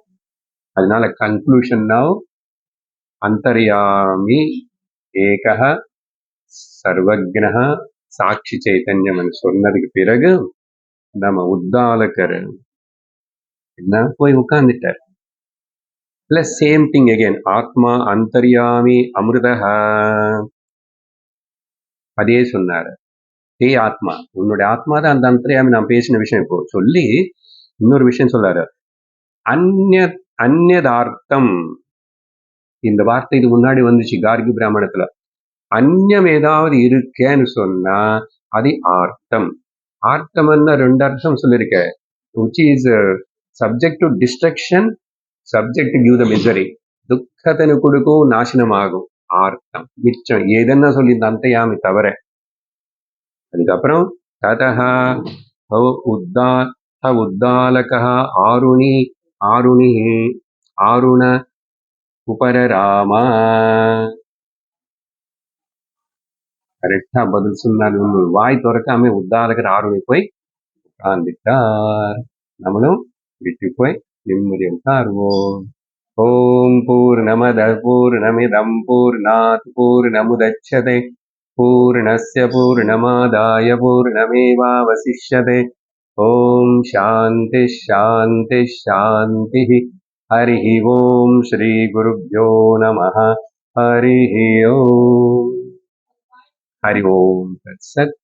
அதனால கன்க்ளூஷன் நவ் அந்தர்யாமி ஏகः சர்வஜ்ஞः சாட்சி சைத்தன்யம் சொன்னதுக்கு பிறகு நம்ம உத்தாலகர் என்ன போய் உட்கார்ந்துட்டார். பிளஸ் சேம் திங் அகேன், ஆத்மா அந்தர்யாமி அமிர்தஹ. அதே சொன்னாரு. ஆத்மா, உன்னுடைய ஆத்மா தான் அந்த அந்தர்யாமி. நான் பேசின விஷயம் இப்போ சொல்லி இன்னொரு விஷயம் சொல்லாரு. அந்யதார்த்தம். இந்த வார்த்தை இது முன்னாடி வந்துச்சு கார்கி பிராமணத்துல. அந்நியம் ஏதாவது இருக்கேன்னு சொன்னா அது ஆர்த்தம். ஆர்த்தம்னா 2 அர்த்தம் சொல்லியிருக்க. which is subject to destruction, subject to give the misery. துக்கத்தினு கொடுக்கும், நாசனமாகும். ஆர்த்தம் மிச்சம் ஏதென்னா சொல்லி இந்த அந்தர்யாமி தவிர. அதுக்கப்புறம் ததஹா உத்தாலகः ஆருண உபரராமா. கரெக்டா பதில் சொன்னார். வாய் திறக்காம உத்தாலகர் ஆருணி போய் உட்கார்ந்துட்டார். நம்மளும் விட்டு போய் நிம்மதியை உட்காருவோம். ஓம் பூர்ணமத பூர்ணமிதம் பூர்ணாத் பூர்ணமுதச்யதே பூர்ணஸ்ய பூர்ணமாதாய பூர்ணமேவாவசிஷ்யதே. ஓம் சாந்தி சாந்தி சாந்தி. ஹரி ஓம் ஸ்ரீ குருப்யோ நமः. ஹரி ஓம். ஹரி ஓம் தத்சத்.